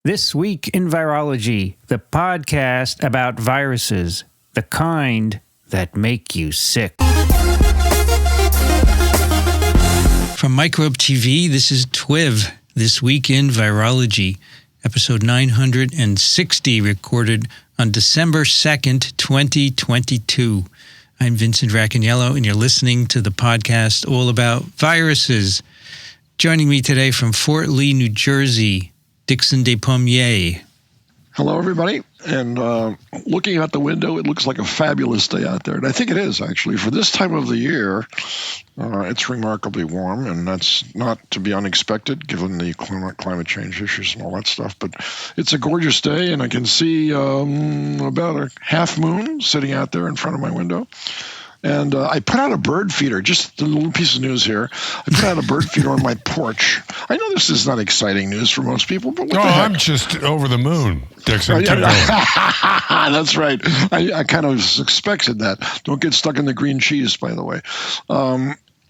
This Week in Virology, the podcast about viruses, the kind that make you sick. From Microbe TV, this is TWiV, This Week in Virology, episode 960, recorded on December 2nd, 2022. I'm Vincent Racaniello, and you're listening to the podcast all about viruses. Joining me today from Fort Lee, New Jersey, Dixon Despommier. Hello, everybody. And looking out the window, it looks like a fabulous day out there. And I think it is, actually. For this time of the year, it's remarkably warm, and that's not to be unexpected given the climate change issues and all that stuff. But it's a gorgeous day, and I can see about a half moon sitting out there in front of my window. And I put out a bird feeder, just a little piece of news here. I put out a bird feeder on my porch. I know this is not exciting news for most people, but what the heck? I'm just over the moon, Dixon. That's right. I kind of expected that. Don't get stuck in the green cheese, by the way.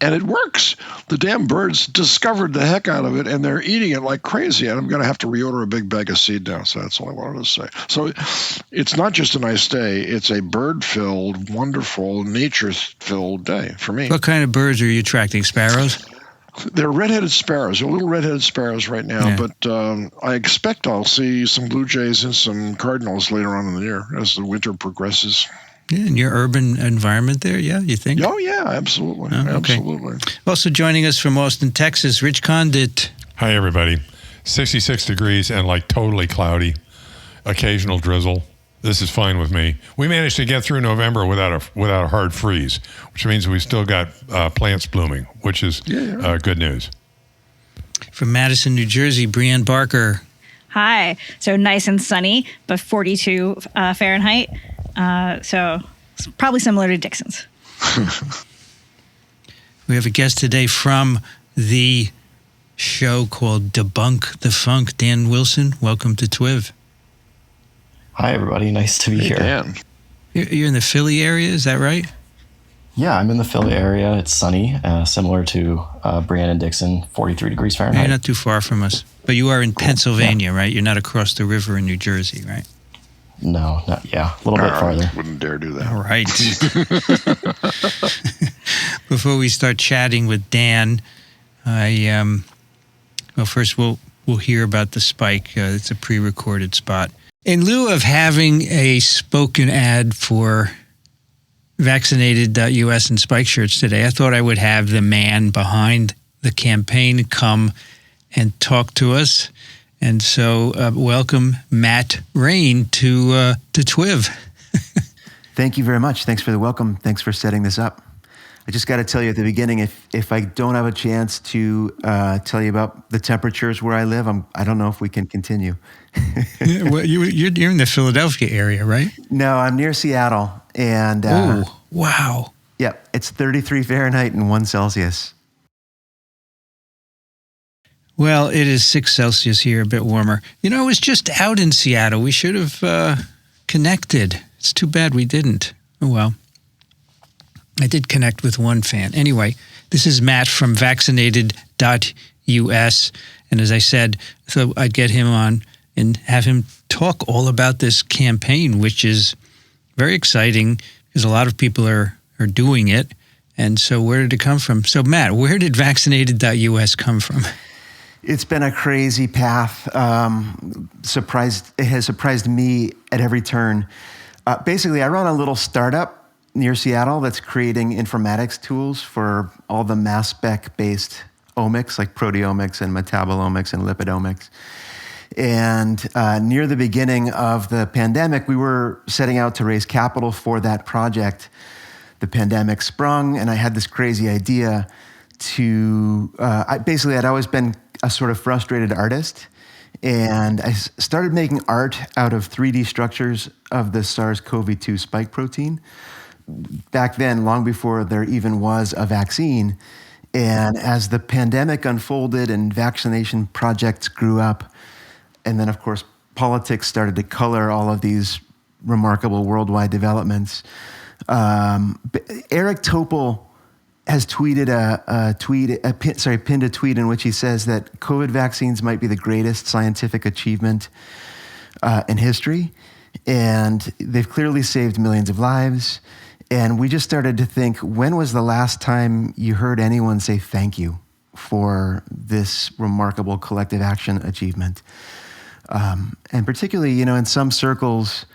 And it works. The damn birds discovered the heck out of it, and they're eating it like crazy. And I'm going to have to reorder a big bag of seed now. So that's all I wanted to say. So it's not just a nice day. It's a bird-filled, wonderful, nature-filled day for me. What kind of birds are you attracting? Sparrows? They're red-headed sparrows. They're little red-headed sparrows right now. Yeah. But I expect I'll see some blue jays and some cardinals later on in the year as the winter progresses. Yeah, in your urban environment there, yeah, you think? Oh, yeah, absolutely. Oh, okay. Absolutely. Also joining us from Austin, Texas, Rich Condit. Hi, everybody. 66 degrees and like totally cloudy, occasional drizzle. This is fine with me. We managed to get through November without a hard freeze, which means we still got plants blooming, which is good news. From Madison, New Jersey, Brianne Barker. Hi. So nice and sunny, but 42 Fahrenheit. So it's probably similar to Dixon's. We have a guest today from the show called Debunk the Funk, Dan Wilson. Welcome to TWiV. Hi, everybody. Nice to be here. Dan. You're in the Philly area, is that right? Yeah, I'm in the Philly area. It's sunny, similar to Brianne and Dixon, 43 degrees Fahrenheit. You're not too far from us. But you are in Pennsylvania, right? You're not across the river in New Jersey, right? No, a little bit farther. Wouldn't dare do that. All right. Before we start chatting with Dan, first we'll hear about the spike. It's a pre-recorded spot. In lieu of having a spoken ad for Vaccinated.us and Spike shirts today, I thought I would have the man behind the campaign come and talk to us. And so welcome Matt Rain to TWiV. Thank you very much. Thanks for the welcome. Thanks for setting this up. I just got to tell you at the beginning, if I don't have a chance to tell you about the temperatures where I live, I don't know if we can continue. Yeah, well, you're in the Philadelphia area, right? No, I'm near Seattle. And oh, wow. Yeah, it's 33 Fahrenheit and 1 Celsius. Well, it is 6 Celsius here, a bit warmer. I was just out in Seattle. We should have connected. It's too bad we didn't. Oh, well. I did connect with one fan. Anyway, this is Matt from Vaccinated.us. And as I said, so I'd get him on and have him talk all about this campaign, which is very exciting because a lot of people are doing it. And so where did it come from? So, Matt, where did Vaccinated.us come from? It's been a crazy path. It has surprised me at every turn. Basically, I run a little startup near Seattle that's creating informatics tools for all the mass spec-based omics, like proteomics and metabolomics and lipidomics. And near the beginning of the pandemic, we were setting out to raise capital for that project. The pandemic sprung, and I had this crazy idea to, I'd always been a sort of frustrated artist, and I started making art out of 3D structures of the SARS-CoV-2 spike protein. Back then, long before there even was a vaccine. And as the pandemic unfolded and vaccination projects grew up, and then, of course, politics started to color all of these remarkable worldwide developments, Eric Topol has tweeted pinned a tweet in which he says that COVID vaccines might be the greatest scientific achievement in history, and they've clearly saved millions of lives. And we just started to think, when was the last time you heard anyone say thank you for this remarkable collective action achievement? And particularly, in some circles,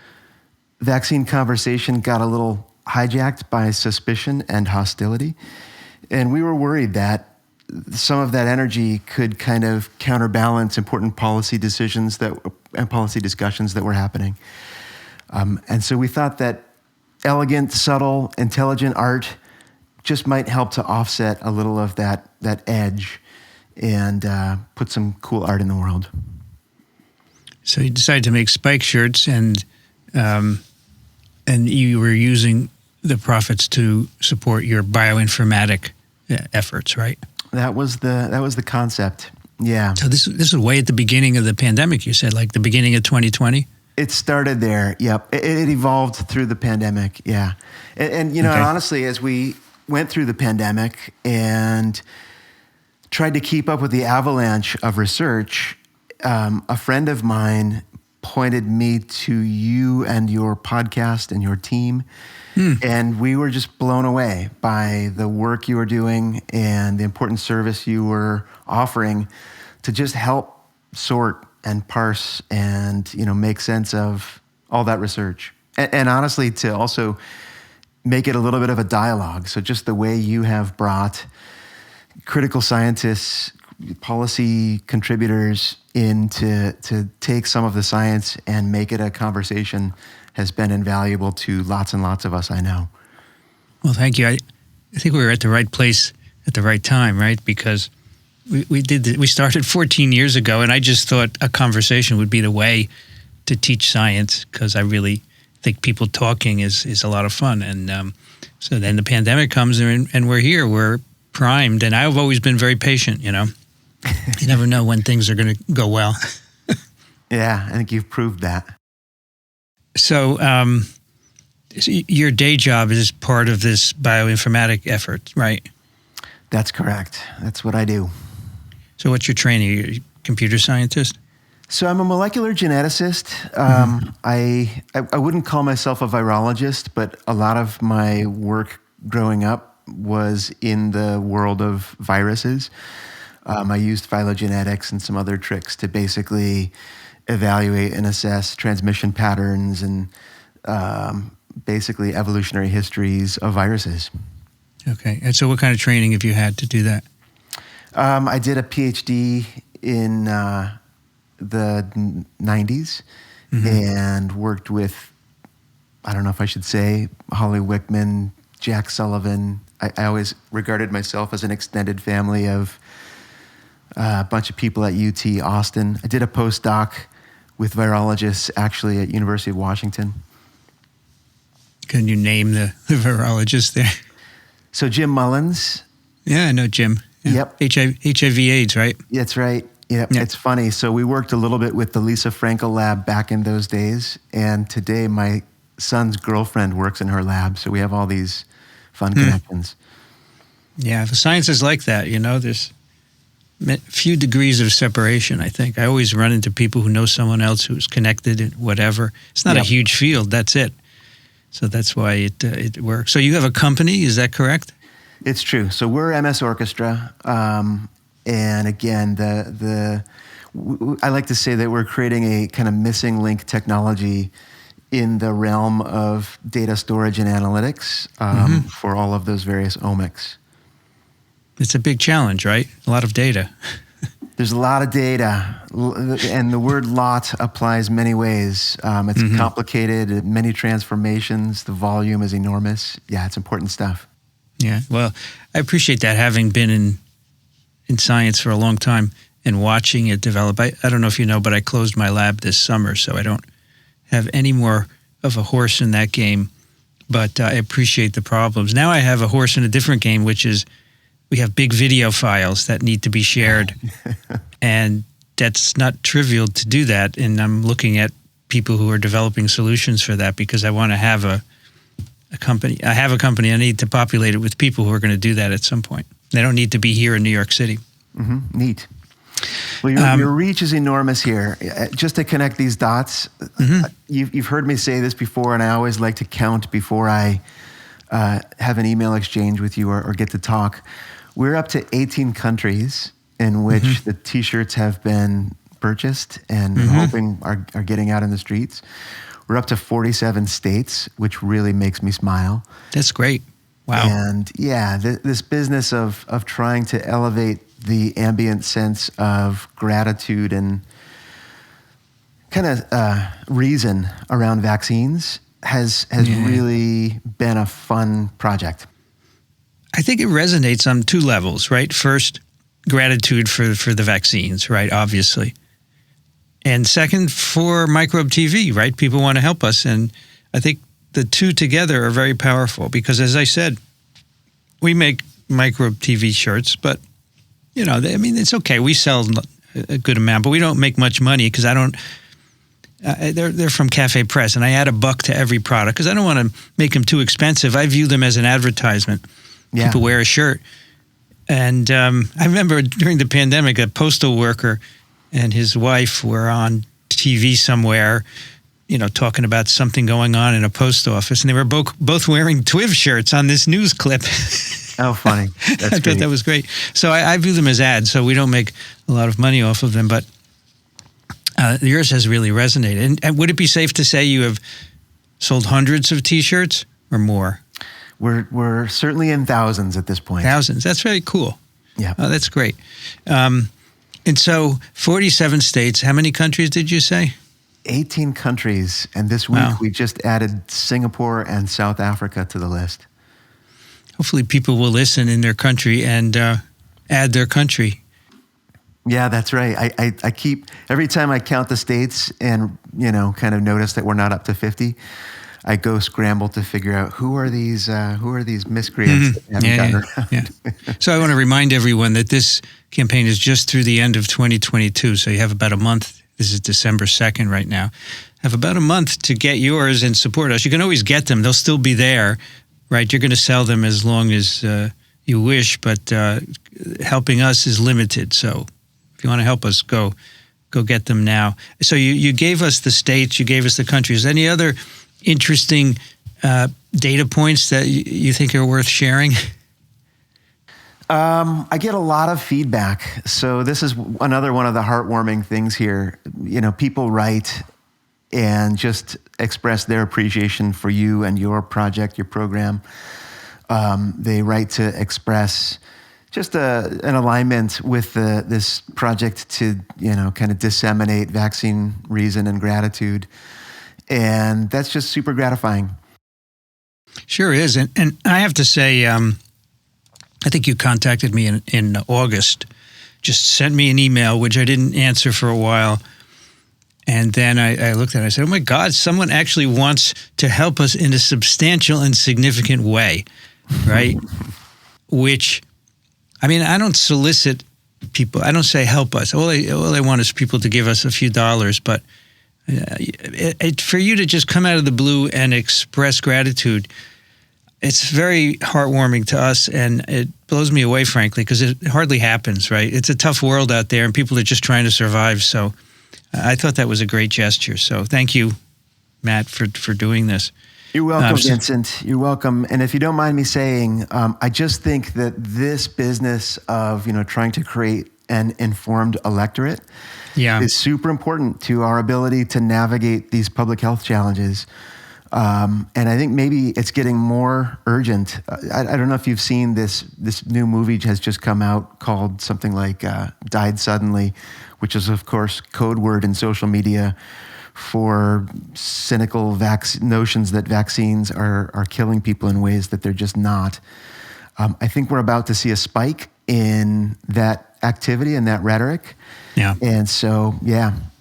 vaccine conversation got a little hijacked by suspicion and hostility. And we were worried that some of that energy could kind of counterbalance important policy decisions and policy discussions that were happening. And so we thought that elegant, subtle, intelligent art just might help to offset a little of that edge and put some cool art in the world. So you decided to make spike shirts, and you were using the profits to support your bioinformatic efforts, right? That was the concept. Yeah. So this is way at the beginning of the pandemic. You said, like the beginning of 2020. It started there. Yep. It evolved through the pandemic. Yeah. And okay. Honestly, as we went through the pandemic and tried to keep up with the avalanche of research, a friend of mine pointed me to you and your podcast and your team. And we were just blown away by the work you were doing and the important service you were offering to just help sort and parse and, make sense of all that research. And honestly, to also make it a little bit of a dialogue. So just the way you have brought critical scientists, policy contributors in to take some of the science and make it a conversation has been invaluable to lots and lots of us I know. Well, thank you. I think we were at the right place at the right time, right? Because we started 14 years ago, and I just thought a conversation would be the way to teach science, because I really think people talking is a lot of fun. And so then the pandemic comes, and we're here. We're primed, and I've always been very patient, You never know when things are going to go well. Yeah, I think you've proved that. So your day job is part of this bioinformatic effort, right? That's correct. That's what I do. So what's your training? You're a computer scientist? So I'm a molecular geneticist. I wouldn't call myself a virologist, but a lot of my work growing up was in the world of viruses. I used phylogenetics and some other tricks to basically evaluate and assess transmission patterns and basically evolutionary histories of viruses. Okay. And so what kind of training have you had to do that? I did a PhD in the 90s and worked with, I don't know if I should say, Holly Wickman, Jack Sullivan. I always regarded myself as an extended family of a bunch of people at UT Austin. I did a postdoc with virologists actually at University of Washington. Can you name the virologist there? So Jim Mullins. Yeah, I know Jim. Yeah. Yep. HIV AIDS, right? That's right. Yep. Yeah. It's funny. So we worked a little bit with the Lisa Frankel lab back in those days. And today my son's girlfriend works in her lab. So we have all these fun connections. Yeah, the science is like that, There's few degrees of separation, I think. I always run into people who know someone else who's connected and whatever. It's not a huge field. That's it. So that's why it works. So you have a company, is that correct? It's true. So we're MS Orchestra. And again, I like to say that we're creating a kind of missing link technology in the realm of data storage and analytics for all of those various omics. It's a big challenge, right? A lot of data. There's a lot of data, and the word lot applies many ways. It's complicated, many transformations. The volume is enormous. Yeah, it's important stuff. Yeah, well, I appreciate that, having been in science for a long time and watching it develop. I don't know if you know, but I closed my lab this summer, so I don't have any more of a horse in that game. But I appreciate the problems. Now I have a horse in a different game, which is we have big video files that need to be shared. And that's not trivial to do that. And I'm looking at people who are developing solutions for that, because I want to have a company. I have a company. I need to populate it with people who are going to do that at some point. They don't need to be here in New York City. Mm-hmm. Neat. Well, your reach is enormous here. Just to connect these dots, you've heard me say this before, and I always like to count before I have an email exchange with you or get to talk. We're up to 18 countries in which the T-shirts have been purchased and hoping are getting out in the streets. We're up to 47 states, which really makes me smile. That's great. Wow. And yeah, this business of trying to elevate the ambient sense of gratitude and kind of reason around vaccines has really been a fun project. I think it resonates on two levels, right? First, gratitude for the vaccines, right? Obviously. And second, for Microbe TV, right? People want to help us. And I think the two together are very powerful because, as I said, we make Microbe TV shirts, but, you know, it's okay. We sell a good amount, but we don't make much money because I don't, they're from Cafe Press, and I add $1 to every product because I don't want to make them too expensive. I view them as an advertisement. Yeah. People wear a shirt. And I remember during the pandemic, a postal worker and his wife were on TV somewhere, you know, talking about something going on in a post office, and they were both wearing TWiV shirts on this news clip. Oh, funny. That's I thought that was great. So I view them as ads, so we don't make a lot of money off of them, but yours has really resonated. And would it be safe to say you have sold hundreds of T-shirts or more? We're certainly in thousands at this point. Thousands. That's very cool. Yeah. Oh, that's great. And so 47 states, how many countries did you say? 18 countries. And this week we just added Singapore and South Africa to the list. Hopefully people will listen in their country and add their country. Yeah, that's right. I keep, every time I count the states and, you know, kind of notice that we're not up to 50, I go scramble to figure out who are these miscreants that haven't gotten around. Yeah. So I want to remind everyone that this campaign is just through the end of 2022. So you have about a month. This is December 2nd right now. Have about a month to get yours and support us. You can always get them. They'll still be there, right? You're going to sell them as long as you wish, but helping us is limited. So if you want to help us, go get them now. So you gave us the states, you gave us the countries. Any other interesting data points that you think are worth sharing? I get a lot of feedback. So this is another one of the heartwarming things here. You know, people write and just express their appreciation for you and your project, your program. They write to express just an alignment with this project to, you know, kind of disseminate vaccine reason and gratitude. And that's just super gratifying. Sure is. And I have to say, I think you contacted me in August, just sent me an email, which I didn't answer for a while. And then I looked at it, I said, oh my God, someone actually wants to help us in a substantial and significant way, right? Which, I mean, I don't solicit people. I don't say help us. All I want is people to give us a few dollars, but for you to just come out of the blue and express gratitude, it's very heartwarming to us, and it blows me away, frankly, because it hardly happens, right? It's a tough world out there, and people are just trying to survive. So I thought that was a great gesture. So thank you, Matt, for doing this. You're welcome, Vincent. You're welcome. And if you don't mind me saying, I just think that this business of, you know, trying to create an informed electorate is super important to our ability to navigate these public health challenges. And I think maybe it's getting more urgent. I don't know if you've seen this new movie has just come out called something like Died Suddenly, which is, of course, code word in social media for cynical notions that vaccines are killing people in ways that they're just not. I think we're about to see a spike in that activity and that rhetoric. Yeah. And so,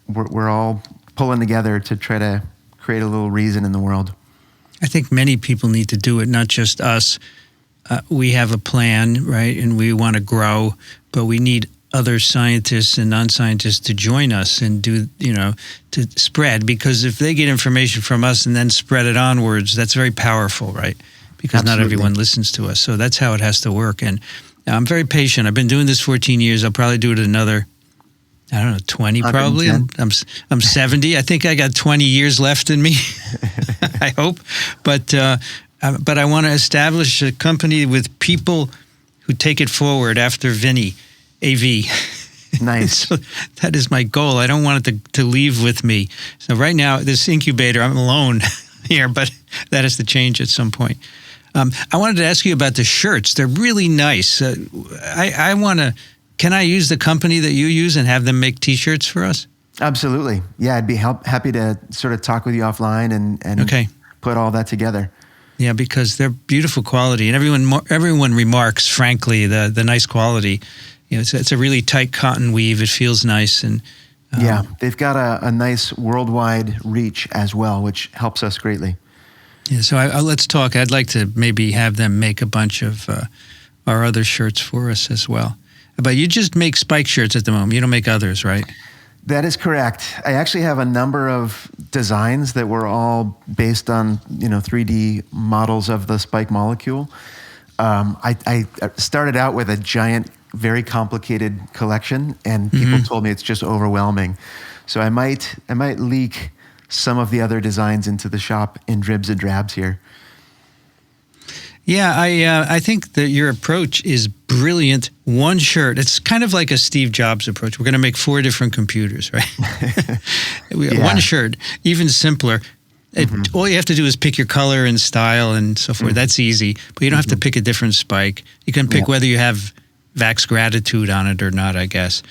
we're all pulling together to try to create a little reason in the world. I think many people need to do it, not just us. We have a plan, right? And we want to grow, but we need other scientists and non-scientists to join us and do, to spread, because if they get information from us and then spread it onwards, that's very powerful, right? Because Absolutely. not everyone listens to us. So that's how it has to work. And I'm very patient. I've been doing this 14 years. I'll probably do it another, 20 probably. I'm 70. I think I got 20 years left in me. I hope. But I want to establish a company with people who take it forward after Vinny, AV. Nice. So that is my goal. I don't want it to leave with me. So right now, this incubator, I'm alone here, but that has to change at some point. I wanted to ask you about the shirts. They're really nice. Can I use the company that you use and have them make T-shirts for us? Absolutely. Yeah, I'd be happy to sort of talk with you offline and okay. Put all that together. Yeah, because they're beautiful quality, and everyone remarks, frankly, the nice quality. It's a really tight cotton weave. It feels nice, and yeah, they've got a nice worldwide reach as well, which helps us greatly. Yeah, so let's talk. I'd like to maybe have them make a bunch of our other shirts for us as well. But you just make Spike shirts at the moment. You don't make others, right? That is correct. I actually have a number of designs that were all based on 3D models of the Spike molecule. I started out with a giant, very complicated collection, and people told me it's just overwhelming. So I might leak some of the other designs into the shop in dribs and drabs here. Yeah, I think that your approach is brilliant. One shirt. It's kind of like a Steve Jobs approach. We're going to make 4 different computers, right? One shirt, even simpler. All you have to do is pick your color and style and so forth. That's easy. But you don't have to pick a different spike. You can pick whether you have Vax Gratitude on it or not, I guess.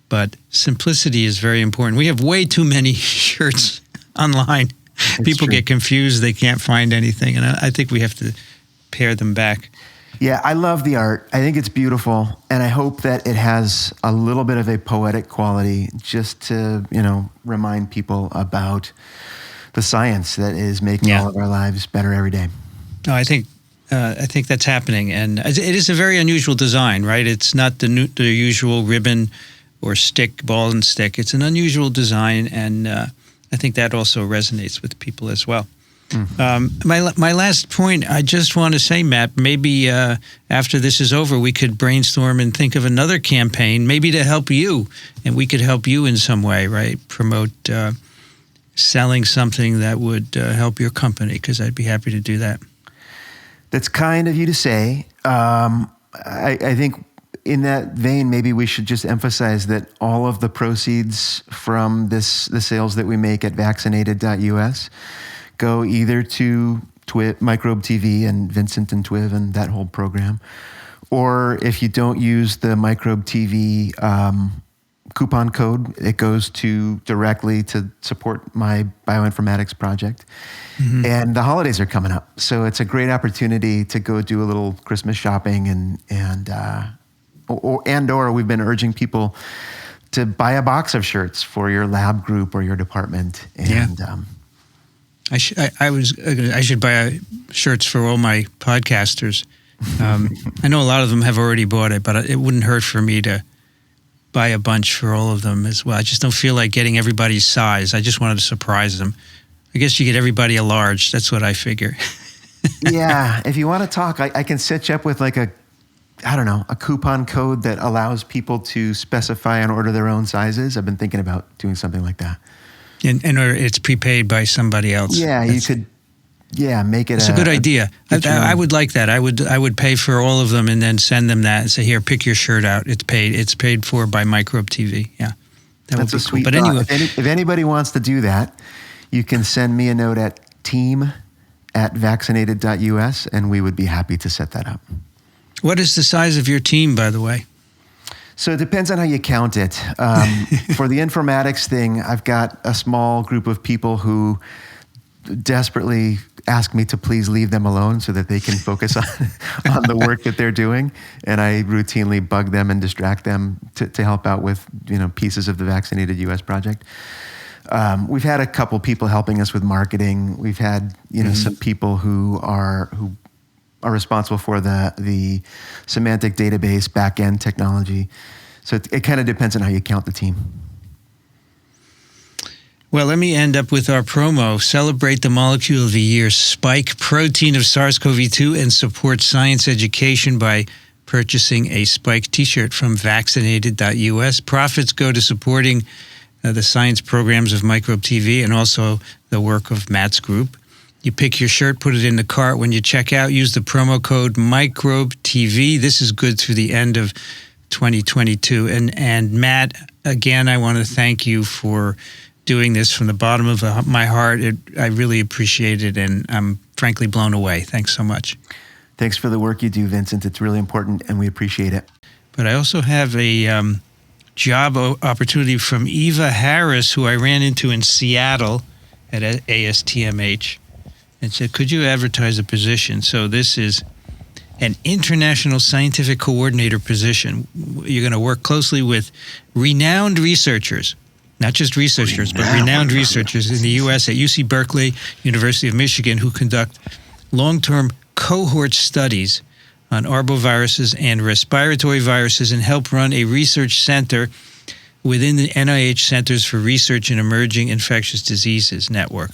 But simplicity is very important. We have way too many shirts online. People get confused. They can't find anything. And I think we have to pare them back. Yeah, I love the art. I think it's beautiful, and I hope that it has a little bit of a poetic quality, just to remind people about the science that is making all of our lives better every day. No, I think that's happening, and it is a very unusual design, right? It's not the usual ribbon or stick, ball and stick. It's an unusual design, and I think that also resonates with people as well. My last point, I just want to say, Matt, maybe after this is over, we could brainstorm and think of another campaign, maybe to help you, and we could help you in some way, right? Promote selling something that would help your company, because I'd be happy to do that. That's kind of you to say. I think in that vein, maybe we should just emphasize that all of the proceeds from the sales that we make at vaccinated.us go either to Microbe TV and Vincent and TWiV and that whole program, or if you don't use the Microbe TV coupon code, it goes directly to support my bioinformatics project. And the holidays are coming up, so it's a great opportunity to go do a little Christmas shopping or we've been urging people to buy a box of shirts for your lab group or your department. And I should buy shirts for all my podcasters. I know a lot of them have already bought it, but it wouldn't hurt for me to buy a bunch for all of them as well. I just don't feel like getting everybody's size. I just wanted to surprise them. I guess you get everybody a large. That's what I figure. Yeah, if you want to talk, I can set you up with a coupon code that allows people to specify and order their own sizes. I've been thinking about doing something like that. Or it's prepaid by somebody else. Yeah, you could. Yeah, make it. It's a good idea. I would like that. I would pay for all of them and then send them that and say, here, pick your shirt out. It's paid. It's paid for by Microbe TV. Yeah, that's a sweet. But anyway, if anybody wants to do that, you can send me a note at team@vaccinated.us, and we would be happy to set that up. What is the size of your team, by the way? So it depends on how you count it. For the informatics thing, I've got a small group of people who desperately ask me to please leave them alone so that they can focus on the work that they're doing. And I routinely bug them and distract them to help out with pieces of the Vaccinated US project. We've had a couple people helping us with marketing. We've had some people who are responsible for the semantic database back-end technology. So it kind of depends on how you count the team. Well, let me end up with our promo. Celebrate the molecule of the year, spike protein of SARS-CoV-2, and support science education by purchasing a spike t-shirt from vaccinated.us. Profits go to supporting the science programs of Microbe TV and also the work of Matt's group. You pick your shirt, put it in the cart. When you check out, use the promo code Microbe TV. This is good through the end of 2022. And Matt, again, I want to thank you for doing this from the bottom of my heart. I really appreciate it, and I'm frankly blown away. Thanks so much. Thanks for the work you do, Vincent. It's really important, and we appreciate it. But I also have a job opportunity from Eva Harris, who I ran into in Seattle at ASTMH, and said, could you advertise a position? So this is an international scientific coordinator position. You're going to work closely with renowned researchers, not just researchers, but renowned researchers in the U.S. at UC Berkeley, University of Michigan, who conduct long-term cohort studies on arboviruses and respiratory viruses and help run a research center within the NIH Centers for Research in Emerging Infectious Diseases Network.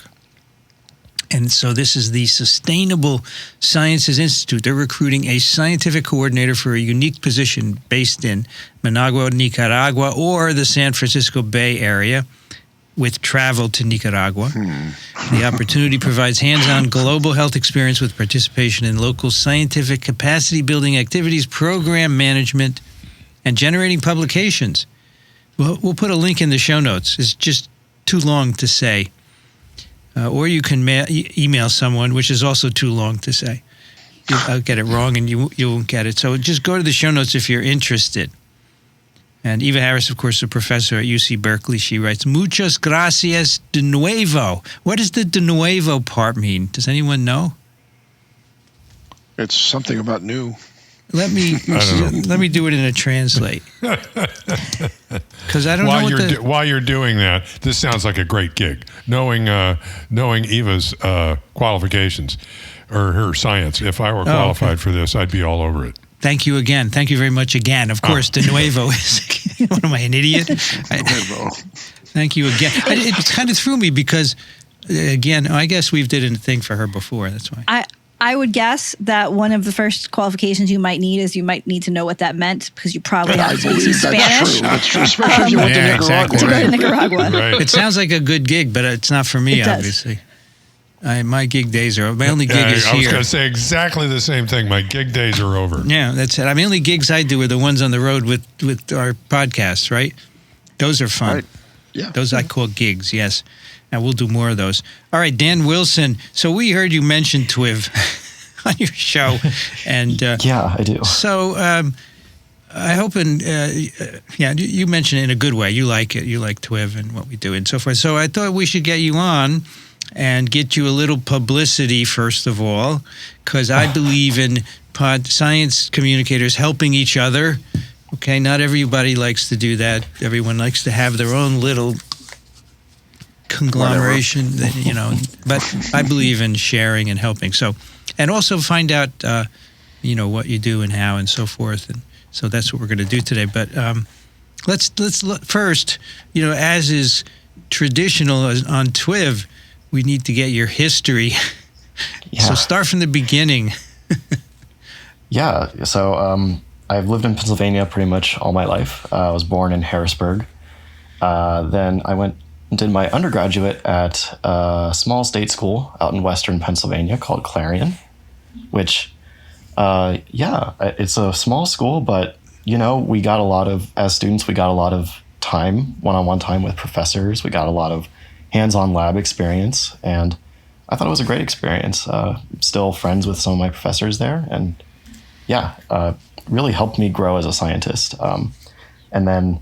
And so this is the Sustainable Sciences Institute. They're recruiting a scientific coordinator for a unique position based in Managua, Nicaragua, or the San Francisco Bay Area with travel to Nicaragua. The opportunity provides hands-on global health experience with participation in local scientific capacity-building activities, program management, and generating publications. We'll put a link in the show notes. It's just too long to say. Or you can email someone, which is also too long to say. I'll get it wrong and you won't get it. So just go to the show notes if you're interested. And Eva Harris, of course, a professor at UC Berkeley, she writes, Muchas gracias de nuevo. What does the de nuevo part mean? Does anyone know? It's something about new. Let me do it in a translate. Because I don't know while you're doing that, this sounds like a great gig. Knowing Eva's qualifications or her science, if I were qualified for this, I'd be all over it. Thank you again. Thank you very much again. Of course, de nuevo is. What am I, an idiot? Thank you again. It kind of threw me because, again, I guess we've did a thing for her before. That's why. I would guess that one of the first qualifications you might need is you might need to know what that meant because you probably have to speak some Spanish. That's true, especially if you went to Nicaragua. To go to Nicaragua. Right. It sounds like a good gig, but it's not for me, obviously. My gig days are, my only gig is here. I was going to say exactly the same thing. My gig days are over. Yeah, that's it. I mean, the only gigs I do are the ones on the road with our podcasts, right? Those are fun. Right. Yeah. Those I call gigs, yes. And we'll do more of those. All right, Dan Wilson. So we heard you mention TWiV on your show. And yeah, I do. So I hope, you mentioned it in a good way. You like it. You like TWiV and what we do and so forth. So I thought we should get you on and get you a little publicity, first of all, because I believe in science communicators helping each other. Okay, not everybody likes to do that. Everyone likes to have their own little conglomeration, but I believe in sharing and helping. So, and also find out, what you do and how and so forth. And so that's what we're going to do today. But let's look first, as is traditional on TWiV, we need to get your history. Yeah. So start from the beginning. Yeah. So I've lived in Pennsylvania pretty much all my life. I was born in Harrisburg. Then I went and did my undergraduate at a small state school out in western Pennsylvania called Clarion, which, it's a small school, but, we got as students, we got a lot of time, one-on-one time with professors. We got a lot of hands-on lab experience, and I thought it was a great experience. Still friends with some of my professors there, and really helped me grow as a scientist. And then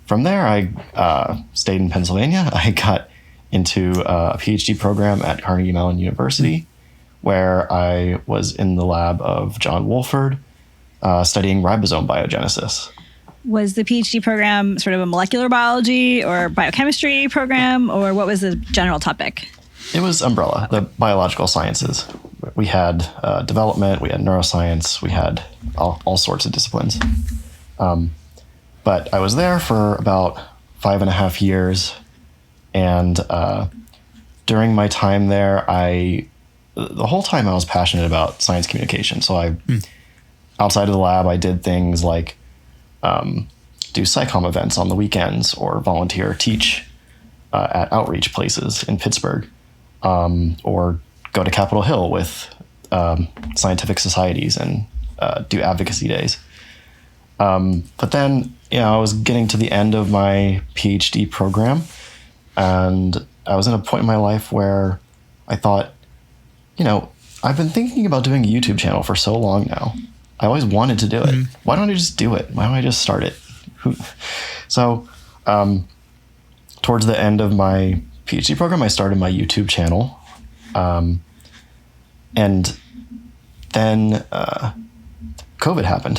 from there, I stayed in Pennsylvania. I got into a PhD program at Carnegie Mellon University, where I was in the lab of John Wolford, studying ribosome biogenesis. Was the PhD program sort of a molecular biology or biochemistry program, or what was the general topic? It was umbrella, the biological sciences. We had development, we had neuroscience, we had all sorts of disciplines. But I was there for about 5.5 years. And during my time there, the whole time I was passionate about science communication. So outside of the lab, I did things like do SciComm events on the weekends or volunteer or teach at outreach places in Pittsburgh, or go to Capitol Hill with scientific societies and do advocacy days. But then, I was getting to the end of my PhD program, and I was in a point in my life where I thought, I've been thinking about doing a YouTube channel for so long now. I always wanted to do it. Why don't I just do it? Why don't I just start it? So, towards the end of my PhD program, I started my YouTube channel. And then COVID happened.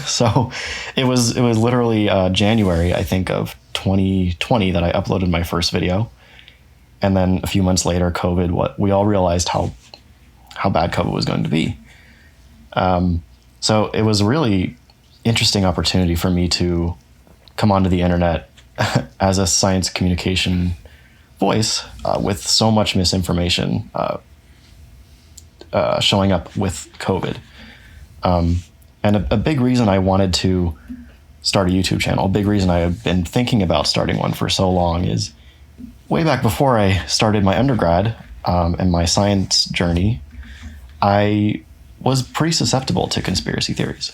So it was literally January, I think, of 2020 that I uploaded my first video. And then a few months later, COVID, we all realized how bad COVID was going to be. So it was a really interesting opportunity for me to come onto the internet as a science communication voice with so much misinformation showing up with COVID. And a big reason I wanted to start a YouTube channel, a big reason I have been thinking about starting one for so long, is way back before I started my undergrad and my science journey, I was pretty susceptible to conspiracy theories.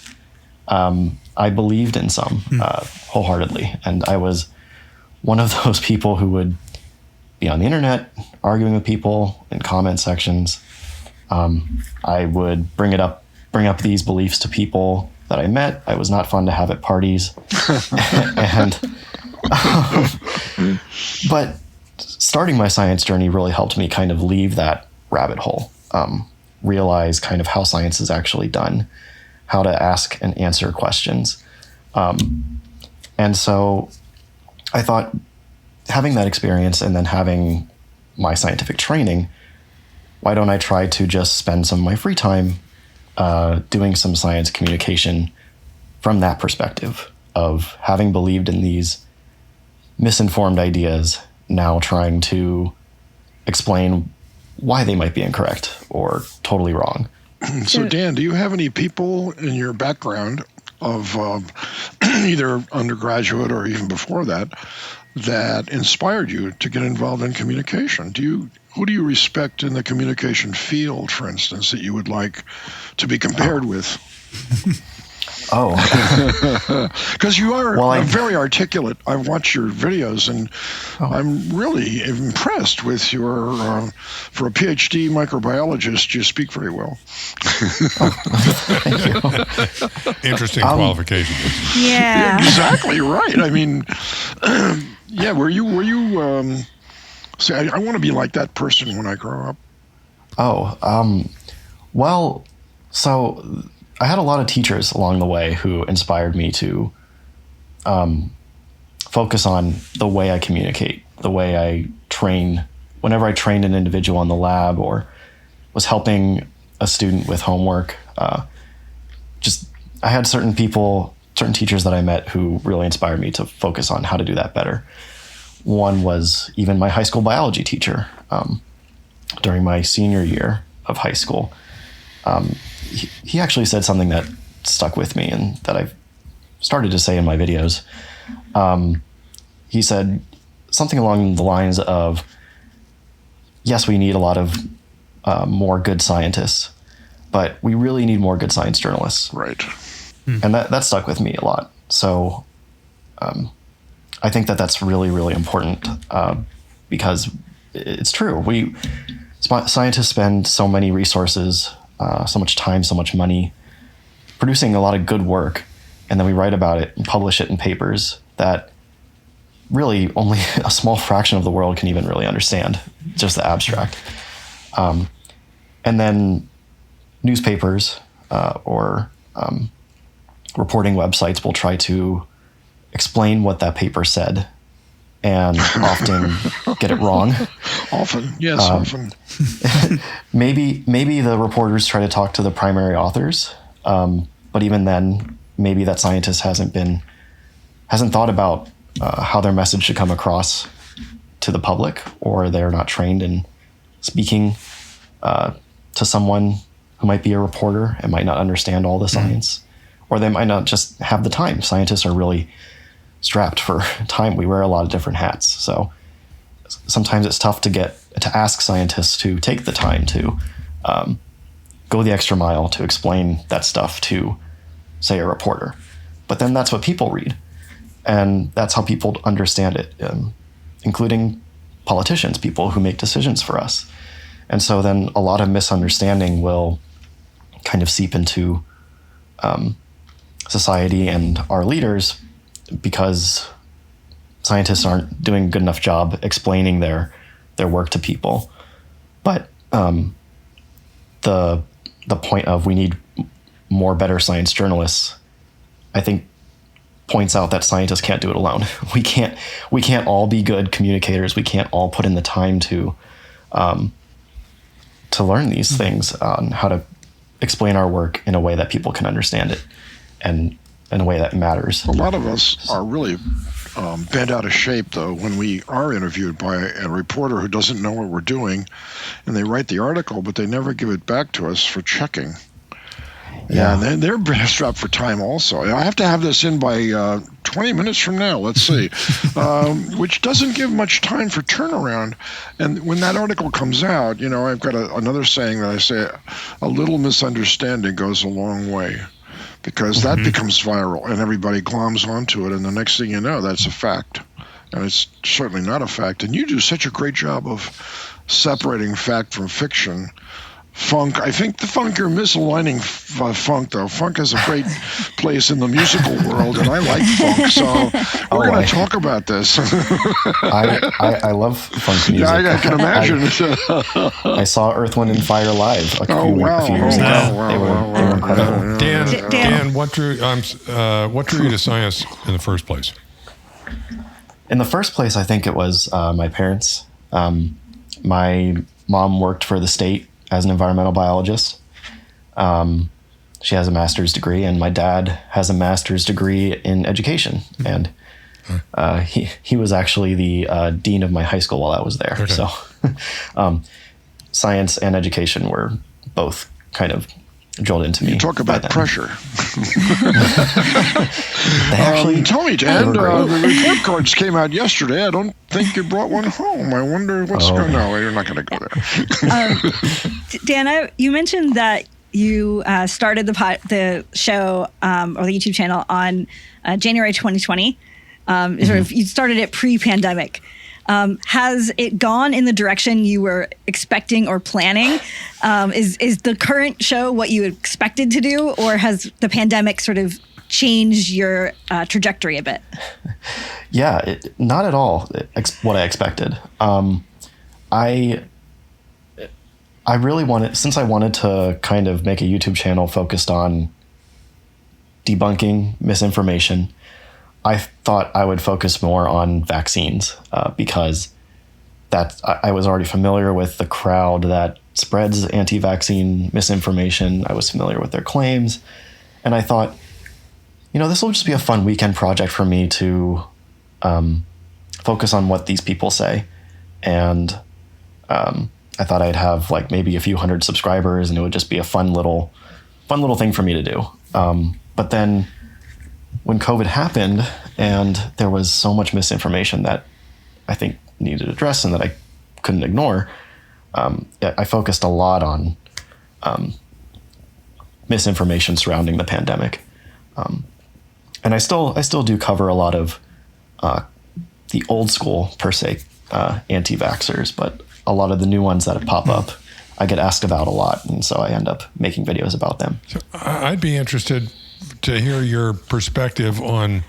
I believed in some wholeheartedly, and I was one of those people who would be on the internet arguing with people in comment sections. I would bring up these beliefs to people that I met. I was not fun to have at parties. But starting my science journey really helped me kind of leave that rabbit hole, realize kind of how science is actually done, how to ask and answer questions. And so I thought, having that experience and then having my scientific training, why don't I try to just spend some of my free time doing some science communication from that perspective of having believed in these misinformed ideas, now trying to explain why they might be incorrect or totally wrong. So, Dan, do you have any people in your background of either undergraduate or even before that inspired you to get involved in communication? Who do you respect in the communication field, for instance, that you would like to be compared with? Oh. Because you are very articulate. I've watched your videos, and I'm really impressed with your, for a PhD microbiologist, you speak very well. Thank you. Interesting qualification. Yeah. Exactly right. I mean, were you say, I want to be like that person when I grow up? Well, so I had a lot of teachers along the way who inspired me to focus on the way I communicate, the way I train. Whenever I trained an individual in the lab or was helping a student with homework, I had certain teachers that I met who really inspired me to focus on how to do that better. One was even my high school biology teacher during my senior year of high school. He actually said something that stuck with me and that I've started to say in my videos. He said something along the lines of, yes, we need a lot of more good scientists, but we really need more good science journalists. Right. And that stuck with me a lot. So I think that's really, really important because it's true. Scientists spend so many resources, so much time, so much money producing a lot of good work, and then we write about it and publish it in papers that really only a small fraction of the world can even really understand, just the abstract. And then newspapers or reporting websites will try to explain what that paper said and often get it wrong. Often, yes, often. Maybe the reporters try to talk to the primary authors, but even then, maybe that scientist hasn't hasn't thought about how their message should come across to the public, or they're not trained in speaking to someone who might be a reporter and might not understand all the science, or they might not just have the time. Scientists are really strapped for time. We wear a lot of different hats. So sometimes it's tough to ask scientists to take the time to go the extra mile to explain that stuff to, say, a reporter. But then that's what people read. And that's how people understand it, including politicians, people who make decisions for us. And so then a lot of misunderstanding will kind of seep into society and our leaders, because scientists aren't doing a good enough job explaining their work to people. But the point of we need more better science journalists, I think, points out that scientists can't do it alone. We can't all be good communicators. We can't all put in the time to learn these things on how to explain our work in a way that people can understand it and in a way that matters. A lot of us are really bent out of shape, though, when we are interviewed by a reporter who doesn't know what we're doing, and they write the article, but they never give it back to us for checking. Yeah, and they're strapped for time also. I have to have this in by 20 minutes from now, let's see, which doesn't give much time for turnaround. And when that article comes out, I've got another saying that I say, a little misunderstanding goes a long way, because that becomes viral and everybody gloms onto it. And the next thing you know, that's a fact. And it's certainly not a fact. And you do such a great job of separating fact from fiction. Funk, I think the funk, you're misaligning funk, though. Funk has a great place in the musical world, and I like funk, so we're going to talk about this. I love funk music. Yeah, I can imagine. I saw Earth, Wind, and Fire live a few years ago. They were incredible. Dan, what drew you to science in the first place? In the first place, I think it was my parents. My mom worked for the state as an environmental biologist. She has a master's degree, and my dad has a master's degree in education. And he was actually the dean of my high school while I was there. Okay. So science and education were both kind of drilled into me. You talk about pressure. Tell me, Dan, the report cards came out yesterday. I don't think you brought one home. I wonder what's going on. No, you're not going to go there. Dan, you mentioned that you started the show or the YouTube channel on January 2020. Sort of, you started it pre-pandemic. Has it gone in the direction you were expecting or planning? Is the current show what you expected to do, or has the pandemic sort of changed your trajectory a bit? Yeah, not at all what I expected. I really wanted, since I wanted to kind of make a YouTube channel focused on debunking misinformation, I thought I would focus more on vaccines because I was already familiar with the crowd that spreads anti-vaccine misinformation. I was familiar with their claims. And I thought, this will just be a fun weekend project for me to focus on what these people say. And I thought I'd have like maybe a few hundred subscribers, and it would just be a fun little thing for me to do. But then when COVID happened and there was so much misinformation that I think needed addressed and that I couldn't ignore, I focused a lot on misinformation surrounding the pandemic. And I still do cover a lot of the old school, per se, anti-vaxxers, but a lot of the new ones that pop up, I get asked about a lot, and so I end up making videos about them. So I'd be interested to hear your perspective on,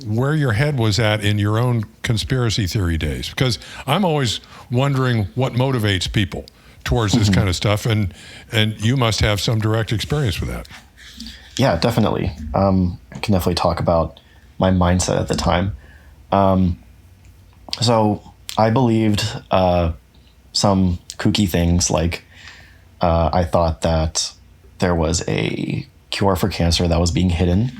where your head was at in your own conspiracy theory days, because I'm always wondering what motivates people towards this kind of stuff, and you must have some direct experience with that. Yeah, definitely. I can definitely talk about my mindset at the time. So I believed some kooky things, like I thought that there was a cure for cancer that was being hidden.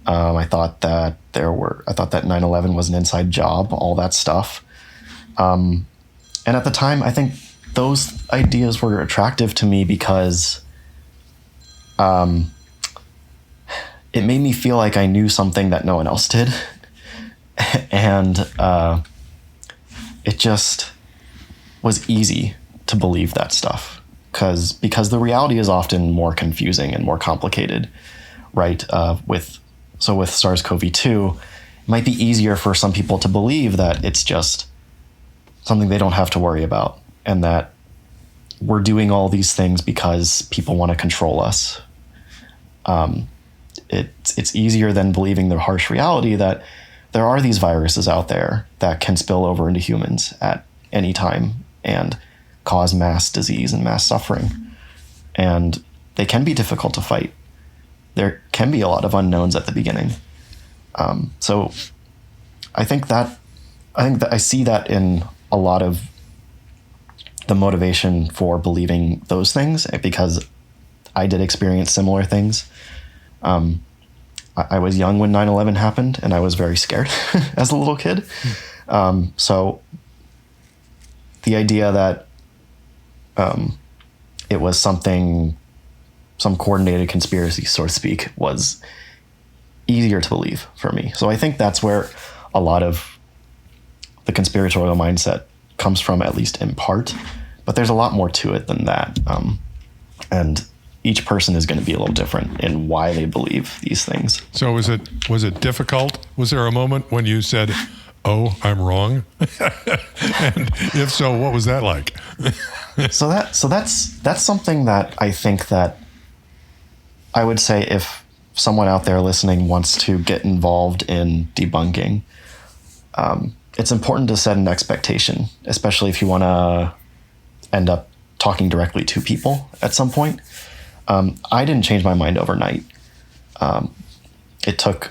I thought that 9/11 was an inside job, all that stuff. And at the time, I think those ideas were attractive to me because it made me feel like I knew something that no one else did. And it just was easy to believe that stuff because the reality is often more confusing and more complicated, right? With SARS-CoV-2, it might be easier for some people to believe that it's just something they don't have to worry about, and that we're doing all these things because people want to control us. It's easier than believing the harsh reality that there are these viruses out there that can spill over into humans at any time and cause mass disease and mass suffering. And they can be difficult to fight. There can be a lot of unknowns at the beginning. So I think that I see that in a lot of the motivation for believing those things, because I did experience similar things. I was young when 9/11 happened, and I was very scared as a little kid. So the idea that it was some coordinated conspiracy, so to speak, was easier to believe for me. So I think that's where a lot of the conspiratorial mindset comes from, at least in part. But there's a lot more to it than that. And each person is going to be a little different in why they believe these things. So was it difficult? Was there a moment when you said, "Oh, I'm wrong"? And if so, what was that like? So that's something that I think that I would say if someone out there listening wants to get involved in debunking, it's important to set an expectation, especially if you want to end up talking directly to people at some point. I didn't change my mind overnight. It took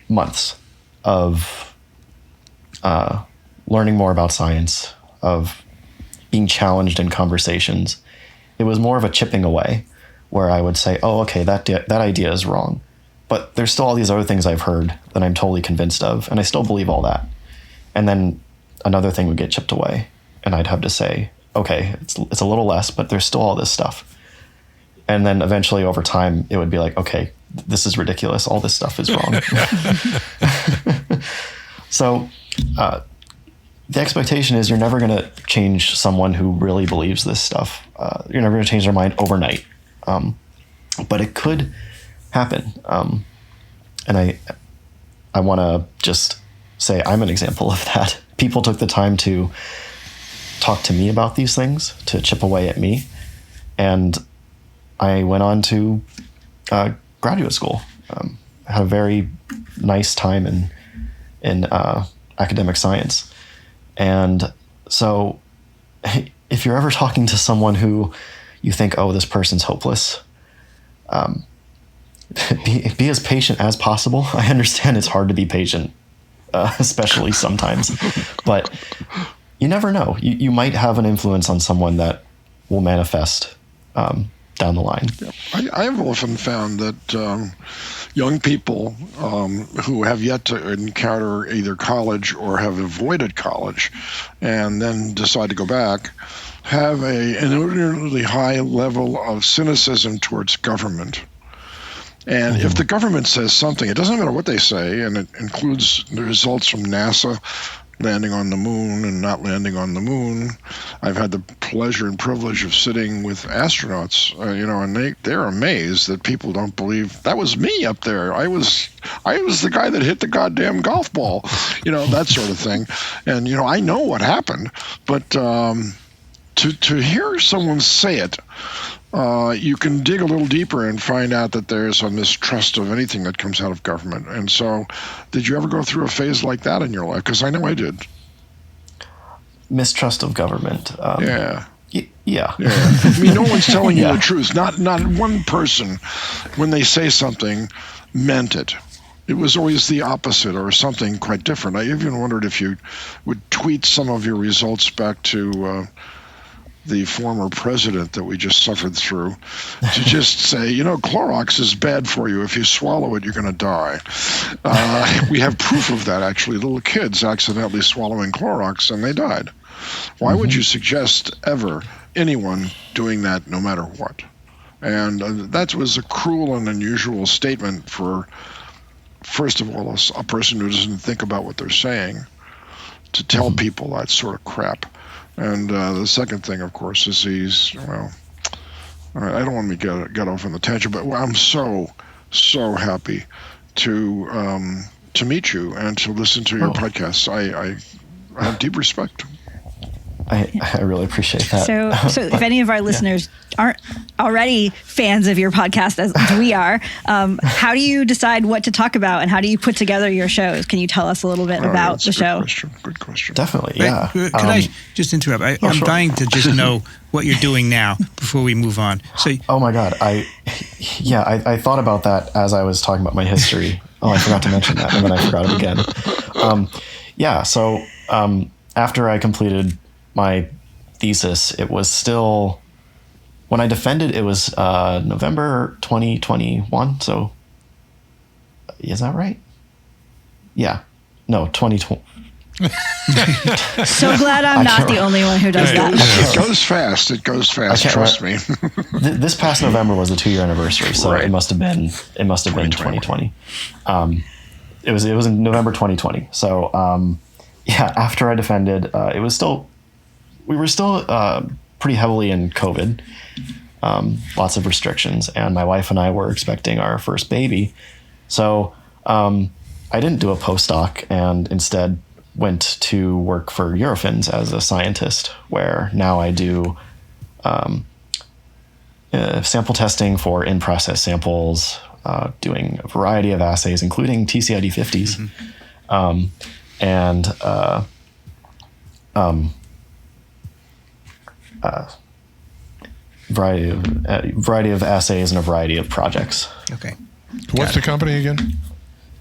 months of learning more about science, of being challenged in conversations. It was more of a chipping away, where I would say, "Oh, okay, that idea is wrong, but there's still all these other things I've heard that I'm totally convinced of, and I still believe all that." And then another thing would get chipped away, and I'd have to say, "Okay, it's a little less, but there's still all this stuff." And then eventually, over time, it would be like, "Okay, this is ridiculous. All this stuff is wrong." So the expectation is you're never going to change someone who really believes this stuff. You're never going to change their mind overnight. But it could happen. And I want to just say I'm an example of that. People took the time to talk to me about these things, to chip away at me. And I went on to graduate school. I had a very nice time in academic science. And so if you're ever talking to someone who you think, "Oh, this person's hopeless," be as patient as possible. I understand it's hard to be patient, especially sometimes, but you never know. You might have an influence on someone that will manifest down the line. I've often found that young people who have yet to encounter either college or have avoided college and then decide to go back have an inordinately high level of cynicism towards government. And if the government says something, it doesn't matter what they say, and it includes the results from NASA landing on the moon and not landing on the moon. I've had the pleasure and privilege of sitting with astronauts, and they're amazed that people don't believe that was me up there. I was the guy that hit the goddamn golf ball, that sort of thing. And I know what happened, but to hear someone say it, you can dig a little deeper and find out that there's a mistrust of anything that comes out of government. And so, did you ever go through a phase like that in your life? Because I know I did. Mistrust of government. Yeah. Yeah. I mean, no one's telling you the truth. Not one person, when they say something, meant it. It was always the opposite or something quite different. I even wondered if you would tweet some of your results back to the former president that we just suffered through to just say, Clorox is bad for you. If you swallow it, you're going to die. We have proof of that, actually. Little kids accidentally swallowing Clorox, and they died. Why would you suggest ever anyone doing that no matter what? And that was a cruel and unusual statement for, first of all, a person who doesn't think about what they're saying, to tell people that sort of crap. And the second thing, of course, is I don't want to get off on the tangent, but I'm so happy to meet you and to listen to your podcasts. I have deep respect. I really appreciate that. So if any of our listeners aren't already fans of your podcast, as we are, how do you decide what to talk about, and how do you put together your shows? Can you tell us a little bit about the show? Good question. Definitely, yeah. Could I just interrupt? I'm sure. dying to just know what you're doing now before we move on. So, oh my God, I thought about that as I was talking about my history. Oh, I forgot to mention that, and then I forgot it again. So after I completed my thesis, it was still, when I defended, it was November 2021. So, is that right? Yeah. No, 2020. So glad I'm not the only one who does that. It goes fast. Trust me. This past November was the 2-year anniversary, so right. it must have been 2020. It was in November 2020. So after I defended, we were still pretty heavily in COVID, lots of restrictions, and my wife and I were expecting our first baby. So I didn't do a postdoc, and instead went to work for Eurofins as a scientist, where now I do sample testing for in-process samples, doing a variety of assays, including TCID 50s, variety of assays and a variety of projects. okay. What's the company again?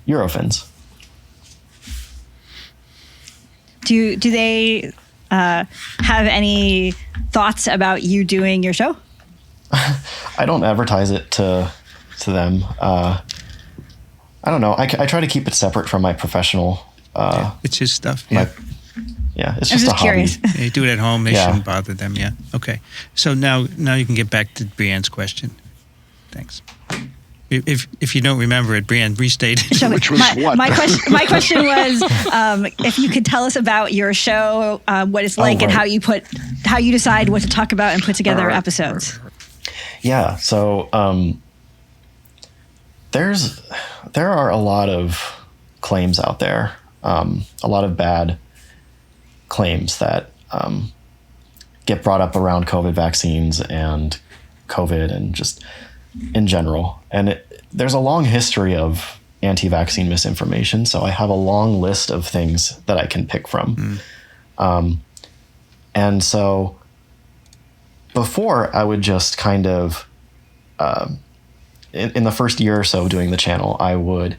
Eurofins. Do they have any thoughts about you doing your show? I don't advertise it to them. I don't know. I try to keep it separate from my professional. It's his stuff. It's I'm just a hobby. curious. They do it at home. They Yeah. shouldn't bother them. Yeah. Okay. So now you can get back to Brianne's question. Thanks. If you don't remember it, Brianne, restate it. So Which was what? My question was, if you could tell us about your show, what it's like, and right. how you decide what to talk about and put together episodes. Yeah. So there are a lot of claims out there, a lot of bad claims that get brought up around COVID vaccines and COVID and just in general. And there's a long history of anti-vaccine misinformation. So I have a long list of things that I can pick from. And so before, I would just kind of, in the first year or so doing the channel, I would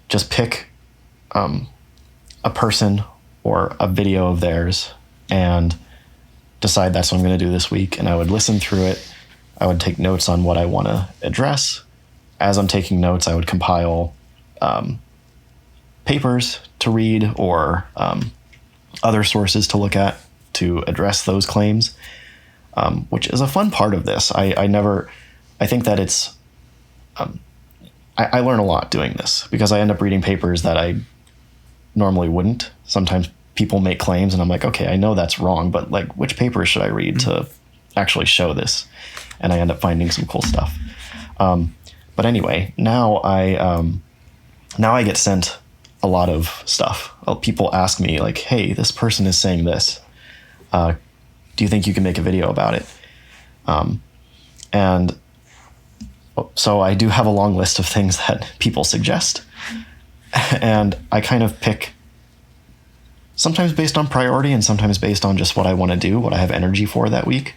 just pick a person or a video of theirs and decide that's what I'm going to do this week. And I would listen through it. I would take notes on what I want to address. As I'm taking notes, I would compile papers to read or other sources to look at to address those claims, which is a fun part of this. I think that it's, I learn a lot doing this because I end up reading papers that I normally wouldn't. Sometimes people make claims and I'm like, okay, I know that's wrong, but like, which paper should I read to actually show this? And I end up finding some cool stuff. But anyway, now I get sent a lot of stuff. People ask me like, hey, this person is saying this. Do you think you can make a video about it? And so I do have a long list of things that people suggest. And I kind of pick sometimes based on priority and sometimes based on just what I want to do, what I have energy for that week.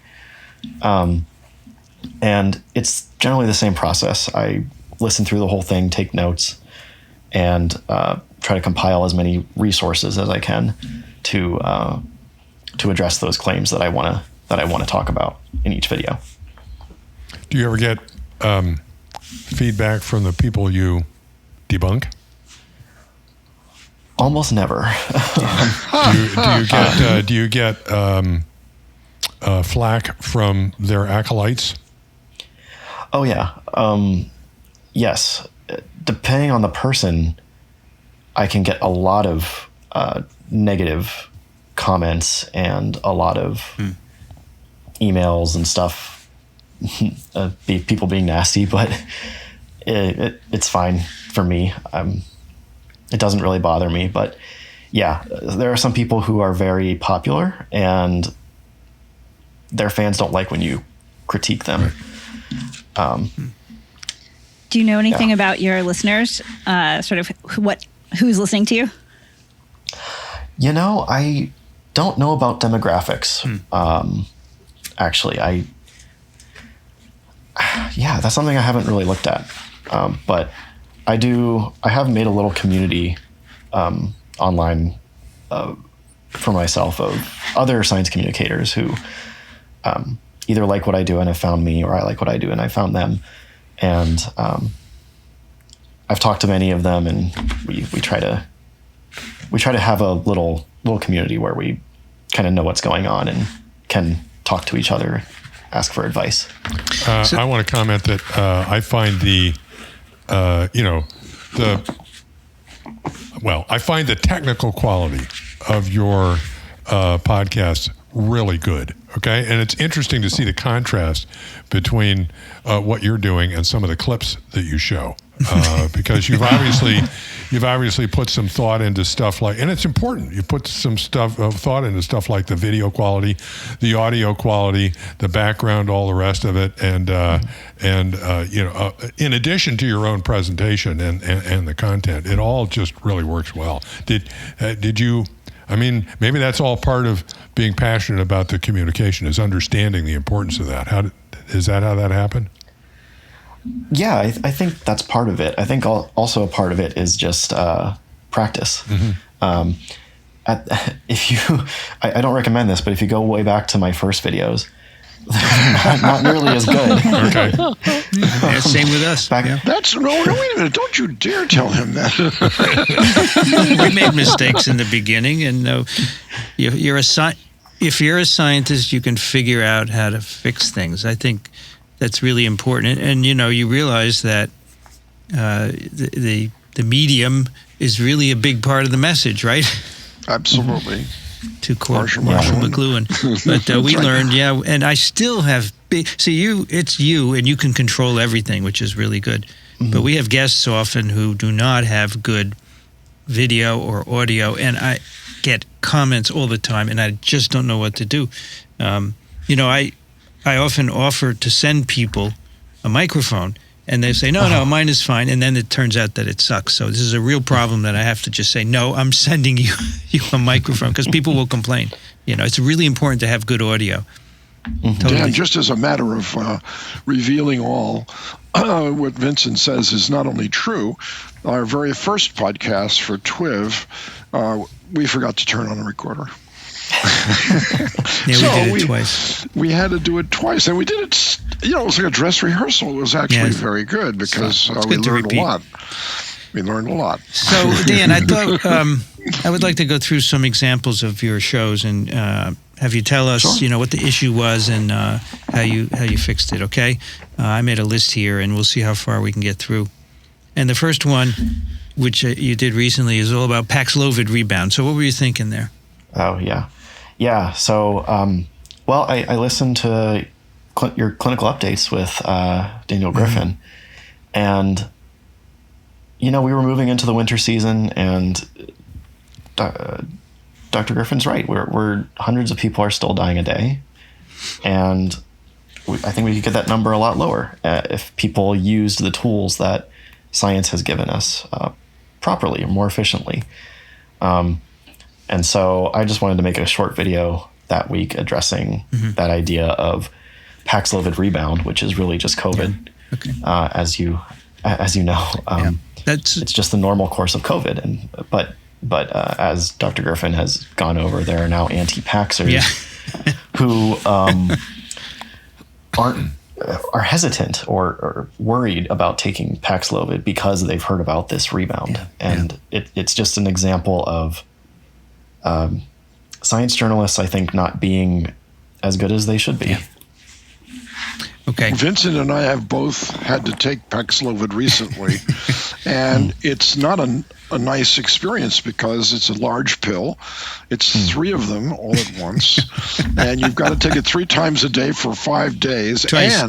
And it's generally the same process. I listen through the whole thing, take notes, and try to compile as many resources as I can to address those claims that I want that I want to talk about in each video. Do you ever get feedback from the people you debunk? Almost never. Do you get flack from their acolytes? Oh yeah. Yes. Depending on the person, I can get a lot of negative comments and a lot of emails and stuff. People being nasty, but it's fine for me. It doesn't really bother me. But yeah, there are some people who are very popular and their fans don't like when you critique them. Do you know anything about your listeners? Sort of who's listening to you? You know, I don't know about demographics. Actually, that's something I haven't really looked at. But I have made a little community online for myself of other science communicators who either like what I do and have found me, or I like what I do and I found them. And I've talked to many of them, and we try to have a little community where we kind of know what's going on and can talk to each other, ask for advice. I want to comment that I find I find the technical quality of your podcast really good. Okay. And it's interesting to see the contrast between what you're doing and some of the clips that you show. Because you've obviously put some thought into stuff like, and it's important. You put some thought into stuff like the video quality, the audio quality, the background, all the rest of it, and in addition to your own presentation and the content, it all just really works well. Did you? I mean, maybe that's all part of being passionate about the communication, is understanding the importance of that. Is that how that happened? Yeah, I think that's part of it. I think also a part of it is just practice. Mm-hmm. I don't recommend this, but if you go way back to my first videos, they're not nearly as good. Okay. Yeah, same with us. Wait a minute! Don't you dare tell him that. We made mistakes in the beginning, and if you're a scientist, you can figure out how to fix things. I think that's really important, and you realize that the medium is really a big part of the message, right? Absolutely. To quote Marshall McLuhan. But we learned, and I still have it's you, and you can control everything, which is really good. Mm-hmm. But we have guests often who do not have good video or audio, and I get comments all the time, and I just don't know what to do. I often offer to send people a microphone, and they say, no, mine is fine. And then it turns out that it sucks. So this is a real problem that I have to just say, no, I'm sending you a microphone, because people will complain. It's really important to have good audio. Mm-hmm. Totally. Dan, just as a matter of revealing all, what Vincent says is not only true. Our very first podcast for TWiV, we forgot to turn on the recorder. We did it twice. We had to do it twice, and we did it. It was like a dress rehearsal. It was actually very good, because we learned a lot. We learned a lot. So, Dan, I thought I would like to go through some examples of your shows and have you tell us, what the issue was and how you fixed it. Okay, I made a list here, and we'll see how far we can get through. And the first one, which you did recently, is all about Paxlovid rebound. So, what were you thinking there? Oh yeah. Yeah, so, I listened to your clinical updates with Daniel Griffin, and, we were moving into the winter season, and Dr. Griffin's right. We're hundreds of people are still dying a day, and I think we could get that number a lot lower if people used the tools that science has given us properly, more efficiently. And so I just wanted to make a short video that week addressing that idea of Paxlovid rebound, which is really just COVID, as you know. It's just the normal course of COVID. But as Dr. Griffin has gone over, there are now anti-vaxxers who are hesitant or worried about taking Paxlovid because they've heard about this rebound. And it's just an example of science journalists, I think, not being as good as they should be. Yeah. Okay. Vincent and I have both had to take Paxlovid recently, and it's not a nice experience because it's a large pill. It's 3 of them all at once, and you've got to take it 3 times a day for 5 days, Twice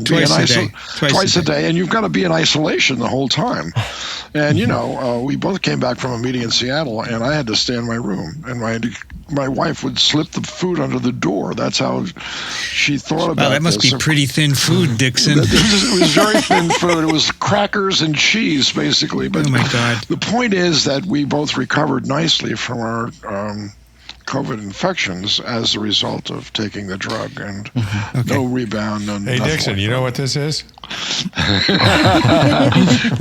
a day, and you've got to be in isolation the whole time. And we both came back from a meeting in Seattle, and I had to stay in my room, and my wife would slip the food under the door. That's how she thought about it. Well, that must be pretty thin food, Dixon. It was very thin food. It was crackers and cheese, basically. But oh, my God. The point is that we both recovered nicely from our COVID infections as a result of taking the drug, and no rebound. Hey, Dixon, you know what this is?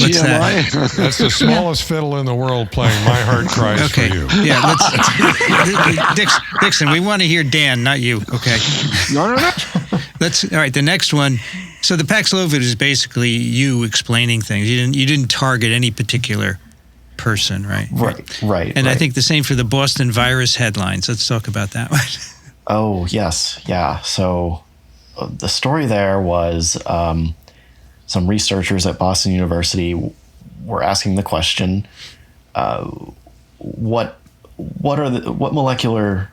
TMI? That's the smallest fiddle in the world playing My Heart Cries for You. Yeah, Dixon, we want to hear Dan, not you. Okay. No. All right, the next one. So the Paxlovid is basically you explaining things. You didn't target any particular person, right? Right. And I think the same for the Boston virus headlines. Let's talk about that one. Oh, yes. Yeah. So the story there was some researchers at Boston University were asking the question, what molecular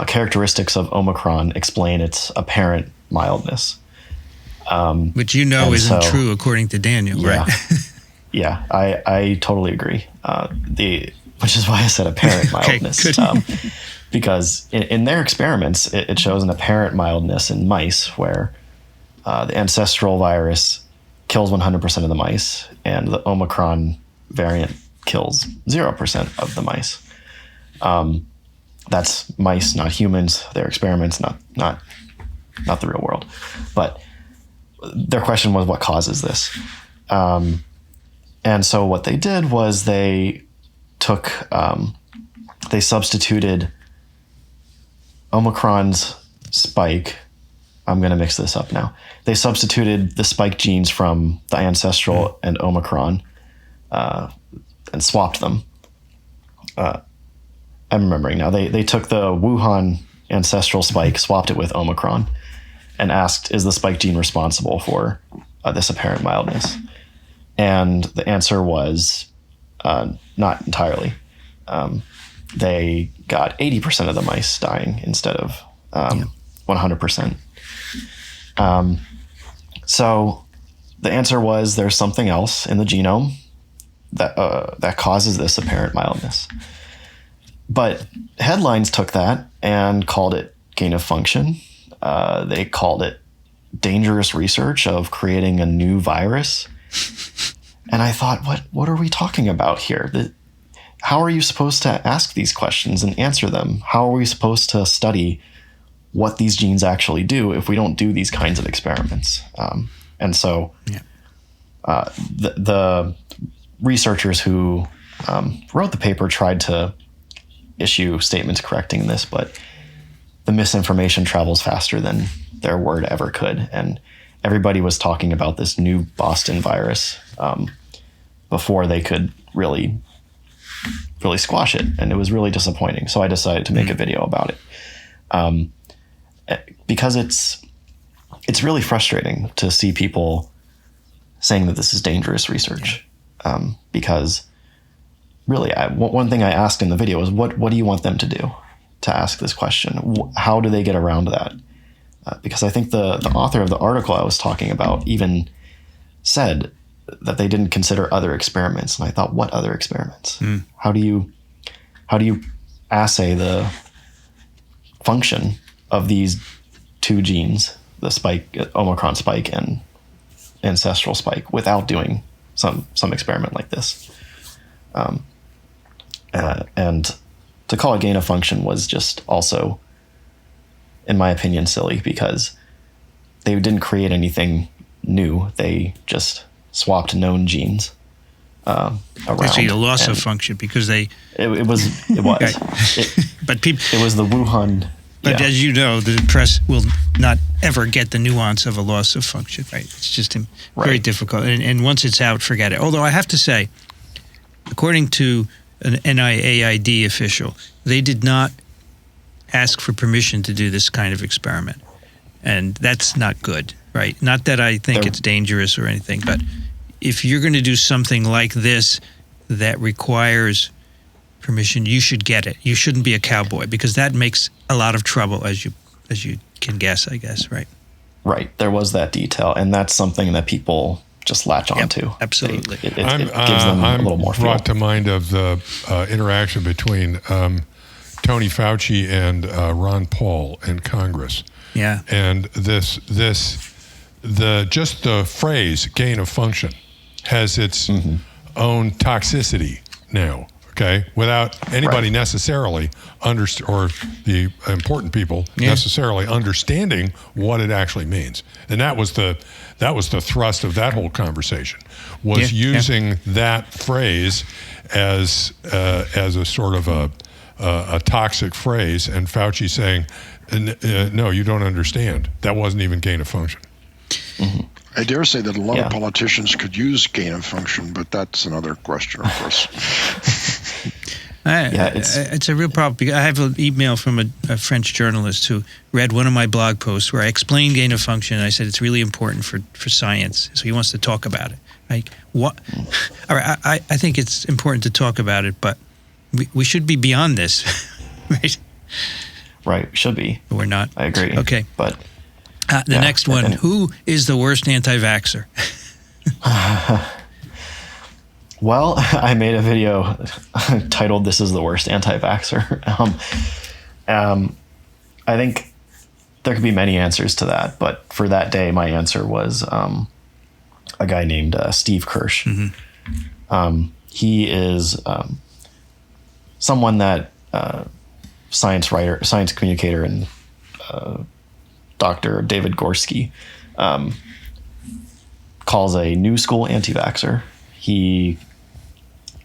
characteristics of Omicron explain its apparent mildness? Which isn't true according to Daniel, right? Yeah, I totally agree. Which is why I said apparent mildness. Okay, because in their experiments, it shows an apparent mildness in mice where the ancestral virus kills 100% of the mice, and the Omicron variant kills 0% of the mice. That's mice, not humans. Their experiments, not the real world. But their question was, what causes this? And so what they did was they substituted Omicron's spike. I'm going to mix this up now. They substituted the spike genes from the ancestral and Omicron and swapped them. I'm remembering now. They took the Wuhan ancestral spike, swapped it with Omicron, and asked, is the spike gene responsible for this apparent mildness? And the answer was not entirely. They got 80% of the mice dying instead of 100%. So the answer was there's something else in the genome that causes this apparent mildness. But headlines took that and called it gain of function. They called it dangerous research of creating a new virus. And I thought, what are we talking about here? How are you supposed to ask these questions and answer them? How are we supposed to study what these genes actually do if we don't do these kinds of experiments? And so the researchers who wrote the paper tried to issue statements correcting this, but the misinformation travels faster than their word ever could. And everybody was talking about this new Boston virus before they could really squash it. And it was really disappointing. So I decided to make a video about it. Because it's really frustrating to see people saying that this is dangerous research. Because really, one thing I asked in the video was, what do you want them to do to ask this question? How do they get around that? Because I think the author of the article I was talking about even said that they didn't consider other experiments. And I thought, what other experiments? How do you assay the function of these two genes, the spike, Omicron spike and ancestral spike, without doing some experiment like this? And to call it gain of function was just also, in my opinion, silly, because they didn't create anything new. They just swapped known genes around. Actually, a loss of function because they. It was. But people. It was the Wuhan. But as you know, the press will not ever get the nuance of a loss of function, right? It's just very difficult. And once it's out, forget it. Although I have to say, according to an NIAID official, they did not ask for permission to do this kind of experiment. And that's not good, right? Not that I think it's dangerous or anything, but if you're going to do something like this that requires permission, you should get it. You shouldn't be a cowboy, because that makes a lot of trouble, as you can guess, I guess, right? Right. There was that detail, and that's something that people just latch onto. Absolutely. It gives them a little more I'm brought to mind of the interaction between Tony Fauci and Ron Paul in Congress. Yeah. And just the phrase gain of function has its own toxicity now. Okay, without anybody necessarily or the important people necessarily understanding what it actually means, and that was the thrust of that whole conversation, was using that phrase as a sort of a toxic phrase, and Fauci saying, "No, you don't understand. That wasn't even gain of function." Mm-hmm. I dare say that a lot of politicians could use gain of function, but that's another question, of course. It's a real problem. I have an email from a French journalist who read one of my blog posts where I explained gain of function. And I said it's really important for science, so he wants to talk about it. Like what? All right, I think it's important to talk about it, but we should be beyond this, right? Right, should be. But we're not. I agree. Okay, but the next one: who is the worst anti-vaxxer? Well, I made a video titled "This is the worst anti-vaxxer." I think there could be many answers to that, but for that day, my answer was a guy named Steve Kirsch. Mm-hmm. He is someone that science writer, science communicator, and Dr. David Gorski calls a new school anti-vaxxer. He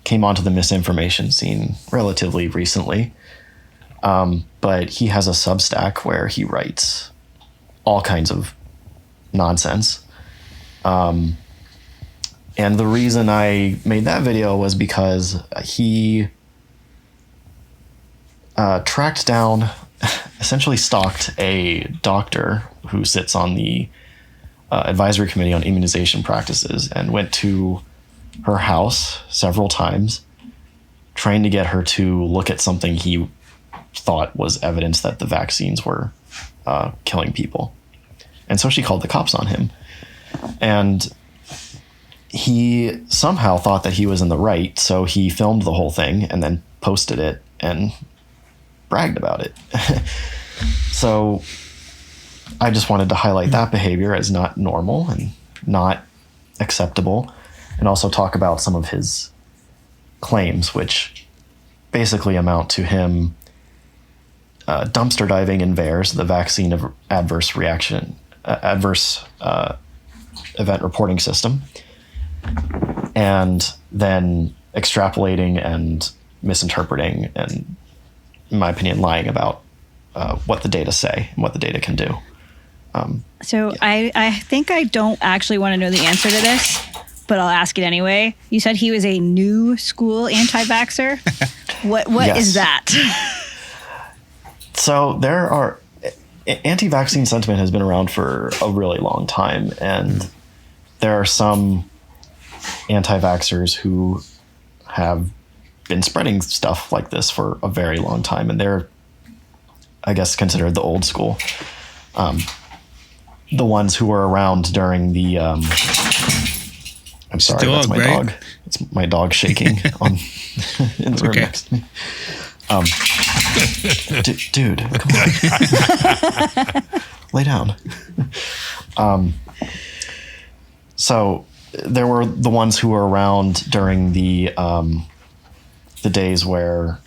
came onto the misinformation scene relatively recently, but he has a Substack where he writes all kinds of nonsense. And the reason I made that video was because he tracked down, essentially stalked a doctor who sits on the advisory committee on immunization practices, and went to her house several times trying to get her to look at something he thought was evidence that the vaccines were killing people. And so she called the cops on him. And he somehow thought that he was in the right, so he filmed the whole thing and then posted it and bragged about it. So I just wanted to highlight that behavior as not normal and not acceptable, and also talk about some of his claims, which basically amount to him dumpster diving in VAERS, the Vaccine of Adverse Event Reporting System, and then extrapolating and misinterpreting and, in my opinion, lying about what the data say and what the data can do. I think I don't actually want to know the answer to this, but I'll ask it anyway. You said he was a new school anti-vaxxer. What is that? So there are anti-vaccine sentiment has been around for a really long time, and there are some anti-vaxxers who have been spreading stuff like this for a very long time, and they're, I guess, considered the old school. The ones who were around during the I'm sorry, that's my dog. It's my dog shaking in the room next to me. Dude, come on. Lay down. So there were the ones who were around during the days where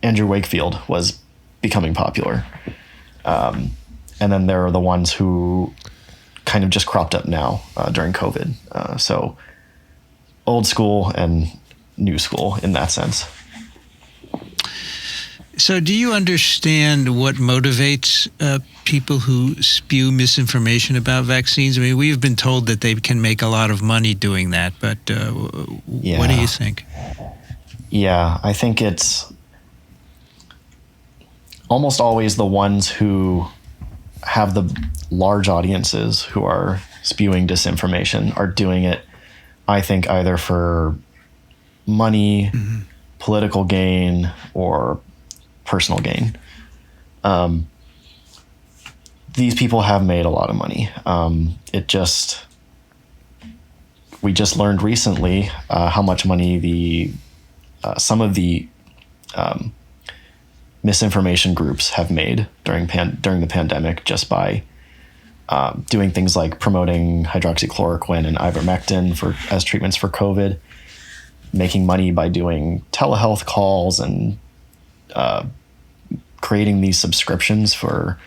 Andrew Wakefield was becoming popular. And then there are the ones who kind of just cropped up now during COVID. So old school and new school in that sense. So do you understand what motivates people who spew misinformation about vaccines? I mean, we've been told that they can make a lot of money doing that, but what do you think? Yeah, I think it's almost always the ones who have the large audiences who are spewing disinformation are doing it, I think, either for money, political gain, or personal gain. These people have made a lot of money. We just learned recently how much money some of the misinformation groups have made during the pandemic just by doing things like promoting hydroxychloroquine and ivermectin as treatments for COVID, making money by doing telehealth calls and creating these subscriptions for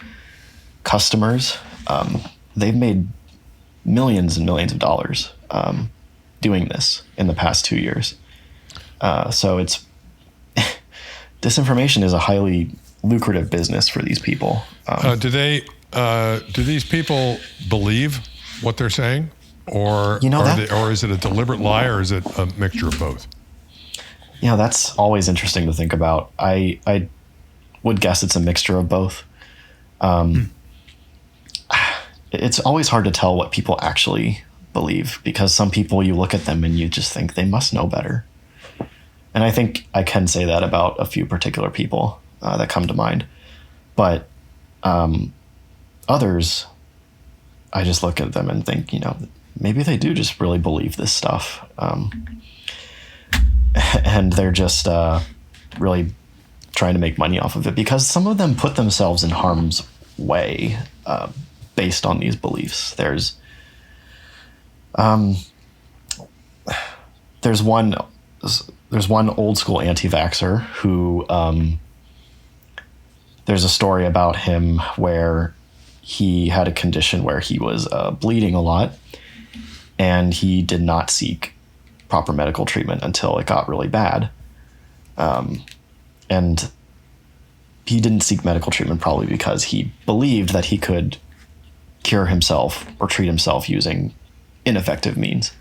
customers. They've made millions and millions of dollars doing this in the past 2 years. So disinformation is a highly lucrative business for these people. Do these people believe what they're saying, or or is it a deliberate lie, or is it a mixture of both? Yeah, that's always interesting to think about. I would guess it's a mixture of both. It's always hard to tell what people actually believe, because some people, you look at them and you just think they must know better. And I think I can say that about a few particular people that come to mind. But others, I just look at them and think, maybe they do just really believe this stuff. And they're just really trying to make money off of it, because some of them put themselves in harm's way based on these beliefs. There's one old school anti-vaxxer who there's a story about him where he had a condition where he was bleeding a lot, and he did not seek proper medical treatment until it got really bad. And he didn't seek medical treatment probably because he believed that he could cure himself or treat himself using ineffective means.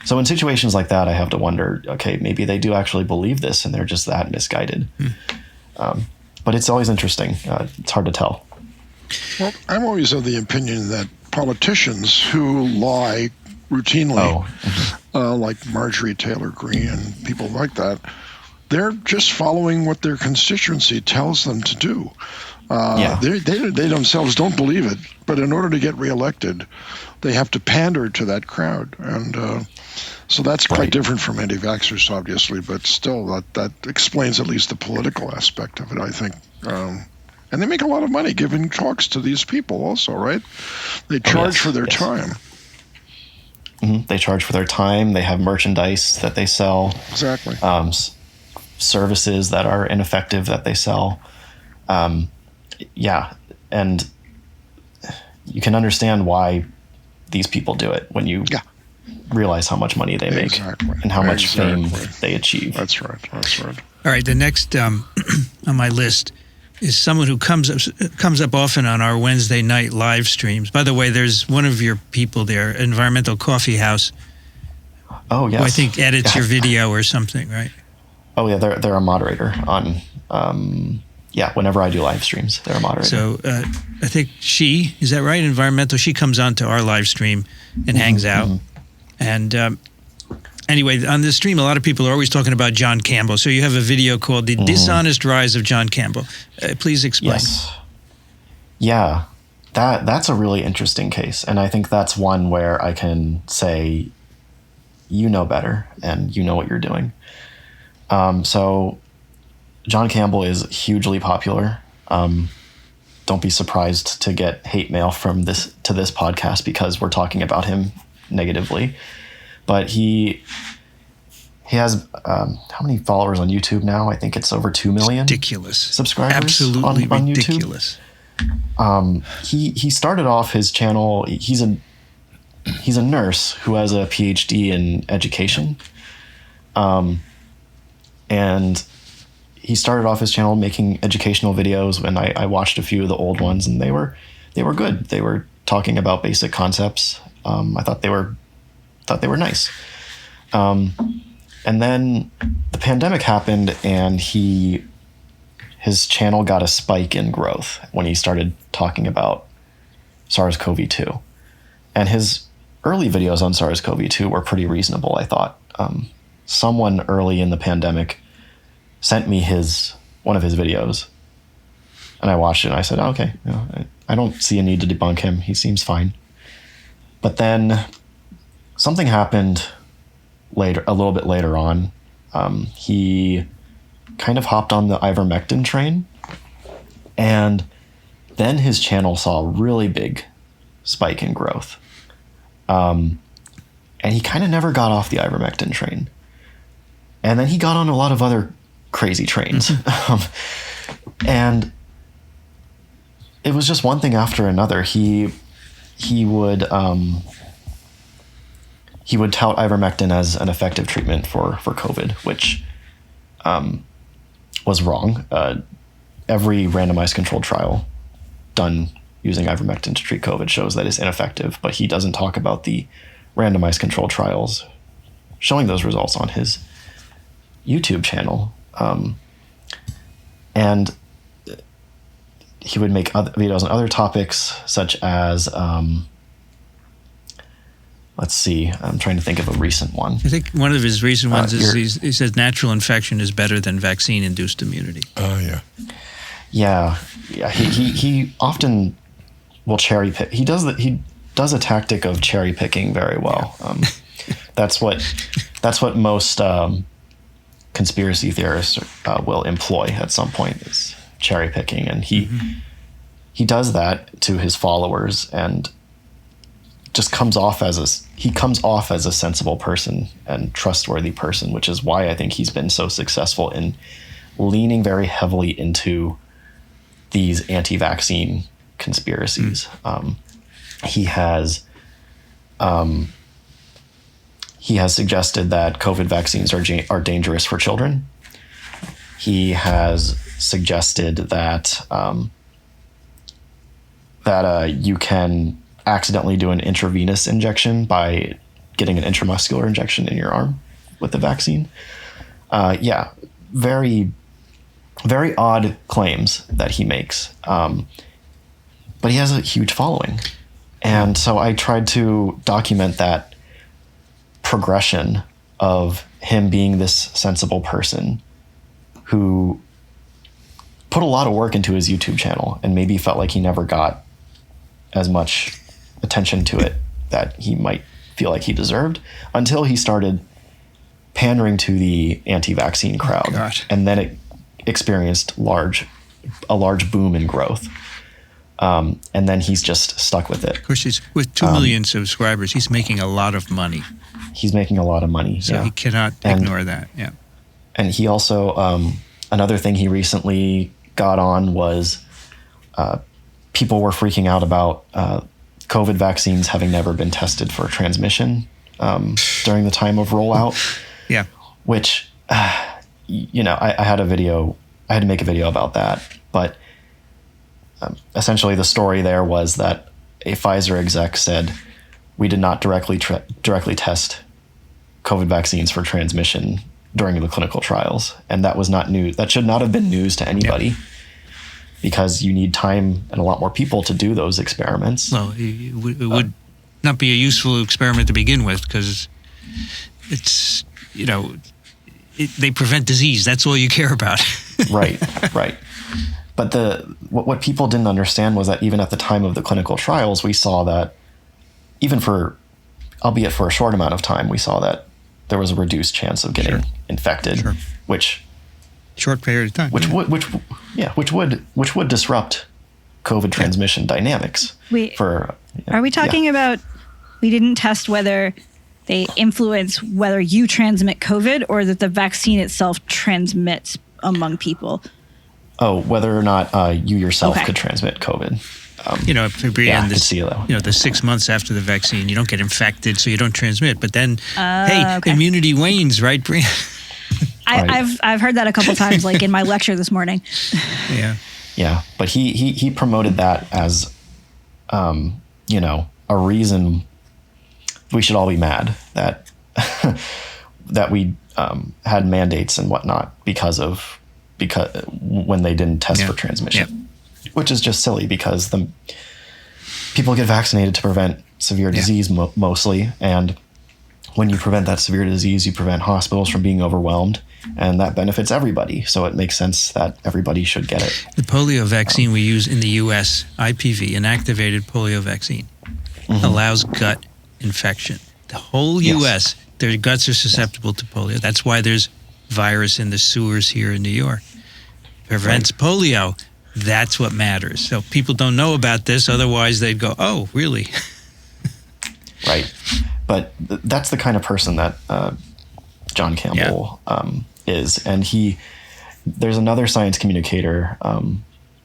So in situations like that, I have to wonder, okay, maybe they do actually believe this and they're just that misguided. But it's always interesting. It's hard to tell. Well, I'm always of the opinion that politicians who lie routinely, like Marjorie Taylor Greene and people like that, they're just following what their constituency tells them to do. They themselves don't believe it, but in order to get reelected, they have to pander to that crowd. And so that's quite different from anti-vaxxers, obviously, but still that explains at least the political aspect of it, I think. And they make a lot of money giving talks to these people also, right? They charge for their time. Mm-hmm. They charge for their time. They have merchandise that they sell. Exactly. Services that are ineffective that they sell. And you can understand why these people do it when you realize how much money they make and how much fame they achieve. That's right. All right, the next on my list is someone who comes up often on our Wednesday night live streams. By the way, there's one of your people there, Environmental Coffee House. Oh, yes. Who I think edits your video or something, right? Oh, yeah, they're a moderator on, whenever I do live streams, they're a moderator. So I think is that right? Environmental, she comes on to our live stream and hangs out. And anyway, on this stream, a lot of people are always talking about John Campbell. So you have a video called The Dishonest Rise of John Campbell. Please explain. Yes. Yeah, that's a really interesting case. And I think that's one where I can say, you know better and you know what you're doing. So John Campbell is hugely popular. Don't be surprised to get hate mail from this podcast because we're talking about him negatively. But he has how many followers on YouTube now? I think it's over 2 million. Ridiculous. Subscribers. Absolutely on ridiculous. YouTube. He started off his channel. He's a nurse who has a PhD in education. And he started off his channel making educational videos, and I watched a few of the old ones, and they were good. They were talking about basic concepts. I thought they were nice. And then the pandemic happened, and his channel got a spike in growth when he started talking about SARS-CoV-2. And his early videos on SARS-CoV-2 were pretty reasonable, I thought. Someone early in the pandemic sent me one of his videos, and I watched it, and I said, okay, I don't see a need to debunk him. He seems fine. But then something happened a little bit later on. He kind of hopped on the ivermectin train, and then his channel saw a really big spike in growth. And he kind of never got off the ivermectin train. And then he got on a lot of other crazy trains. And it was just one thing after another. He would tout ivermectin as an effective treatment for COVID, which was wrong. Every randomized controlled trial done using ivermectin to treat COVID shows that it's ineffective, but he doesn't talk about the randomized controlled trials showing those results on his YouTube channel. And he would make other videos on other topics, such as, let's see, I'm trying to think of a recent one. I think one of his recent ones is he says natural infection is better than vaccine-induced immunity. Oh, yeah. Yeah. He often will cherry pick. He does a tactic of cherry picking very well. That's what most conspiracy theorists will employ at some point, is cherry picking, and he does that to his followers, and just comes off as a sensible person and trustworthy person, which is why I think he's been so successful in leaning very heavily into these anti-vaccine conspiracies. He has suggested that COVID vaccines are dangerous for children. He has suggested that you can accidentally do an intravenous injection by getting an intramuscular injection in your arm with the vaccine. Very, very odd claims that he makes. But he has a huge following. And so I tried to document that progression of him being this sensible person who put a lot of work into his YouTube channel and maybe felt like he never got as much attention to it that he might feel like he deserved, until he started pandering to the anti-vaccine crowd. And then it experienced a large boom in growth. And then he's just stuck with it. Of course, he's with 2 million subscribers. He's making a lot of money. He's making a lot of money. So he cannot ignore that. Yeah. And he also, another thing he recently got on was people were freaking out about COVID vaccines having never been tested for transmission during the time of rollout. Yeah. Which, I had to make a video about that. But essentially the story there was that a Pfizer exec said, we did not directly test COVID vaccines for transmission during the clinical trials. And that was not news. That should not have been news to anybody. Yep. Because you need time and a lot more people to do those experiments. Well, it would not be a useful experiment to begin with, because it's, they prevent disease. That's all you care about. Right. But what people didn't understand was that even at the time of the clinical trials, we saw that even albeit for a short amount of time, we saw that there was a reduced chance of getting infected, which short period of time, which would disrupt COVID transmission dynamics. Are we talking about we didn't test whether they influence whether you transmit COVID or that the vaccine itself transmits among people? Oh, whether or not you yourself could transmit COVID. The 6 months after the vaccine, you don't get infected, so you don't transmit. But then, immunity wanes, right, Brian? I've heard that a couple times, like in my lecture this morning. Yeah, but he promoted that as, a reason we should all be mad that that we had mandates and whatnot because when they didn't test for transmission, which is just silly because the people get vaccinated to prevent severe disease mostly, and when you prevent that severe disease, you prevent hospitals from being overwhelmed, and that benefits everybody. So it makes sense that everybody should get it. The polio vaccine we use in the U.S., IPV, inactivated polio vaccine, allows gut infection. The whole U.S., their guts are susceptible to polio. That's why there's virus in the sewers here in New York. Prevents polio. That's what matters. So people don't know about this. Otherwise, they'd go, oh, really? Right. But that's the kind of person that John Campbell is. And there's another science communicator.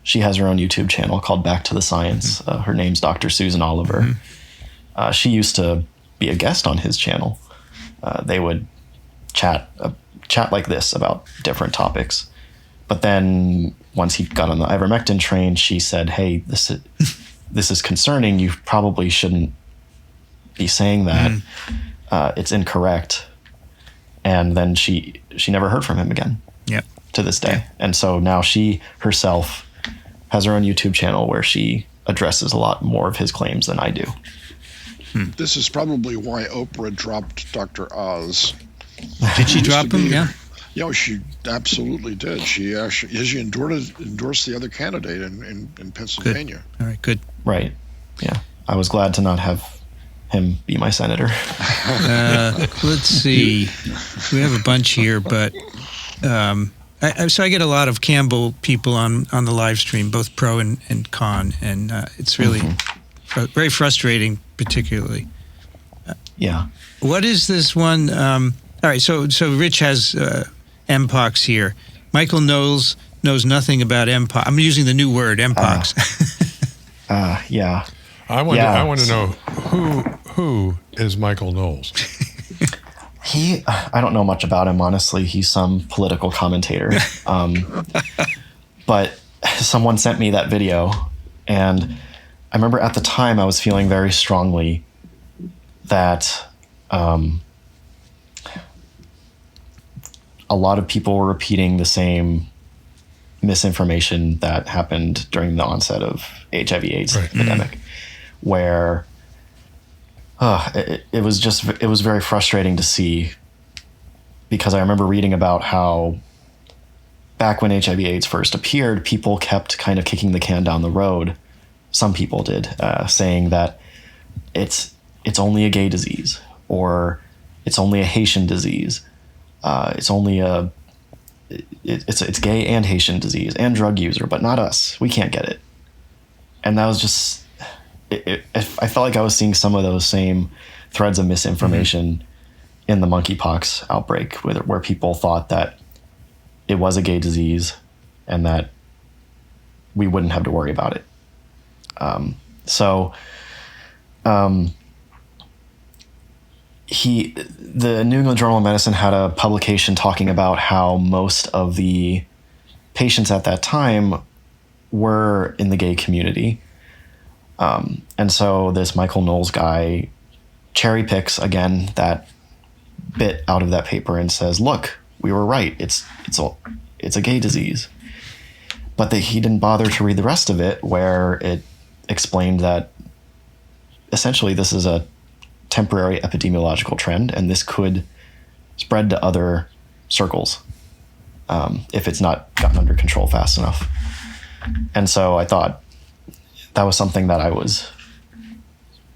She has her own YouTube channel called Back to the Science. Her name's Dr. Susan Oliver. She used to be a guest on his channel. They would chat like this about different topics. But then once he got on the ivermectin train, she said, hey, this is concerning. You probably shouldn't be saying that. It's incorrect. And then she never heard from him again to this day. And so now she herself has her own YouTube channel where she addresses a lot more of his claims than I do. This is probably why Oprah dropped Dr. Oz. Did she drop him? Yeah. Yeah, she absolutely did. She endorsed the other candidate in Pennsylvania. Good. All right, good. Right. Yeah. I was glad to not have him be my senator. Let's see. We have a bunch here, but so I get a lot of Campbell people on the live stream, both pro and con, and it's really very frustrating, particularly. Yeah. What is this one? All right, so Rich has Mpox here. Michael Knowles knows nothing about Mpox. I'm using the new word, Mpox. Yeah. I want to know who is Michael Knowles? I don't know much about him, honestly. He's some political commentator. But someone sent me that video, and I remember at the time I was feeling very strongly that a lot of people were repeating the same misinformation that happened during the onset of HIV/AIDS epidemic, where it was very frustrating to see, because I remember reading about how back when HIV/AIDS first appeared, people kept kind of kicking the can down the road. Some people did, saying that it's only a gay disease, or it's only a Haitian disease. It's gay and Haitian disease and drug user, but not us. We can't get it. And that was just, I felt like I was seeing some of those same threads of misinformation in the monkeypox outbreak, where people thought that it was a gay disease and that we wouldn't have to worry about it. The New England Journal of Medicine had a publication talking about how most of the patients at that time were in the gay community. And so this Michael Knowles guy cherry picks, again, that bit out of that paper and says, look, we were right. It's a gay disease. But he didn't bother to read the rest of it, where it explained that essentially this is a temporary epidemiological trend, and this could spread to other circles if it's not gotten under control fast enough. And so I thought that was something that I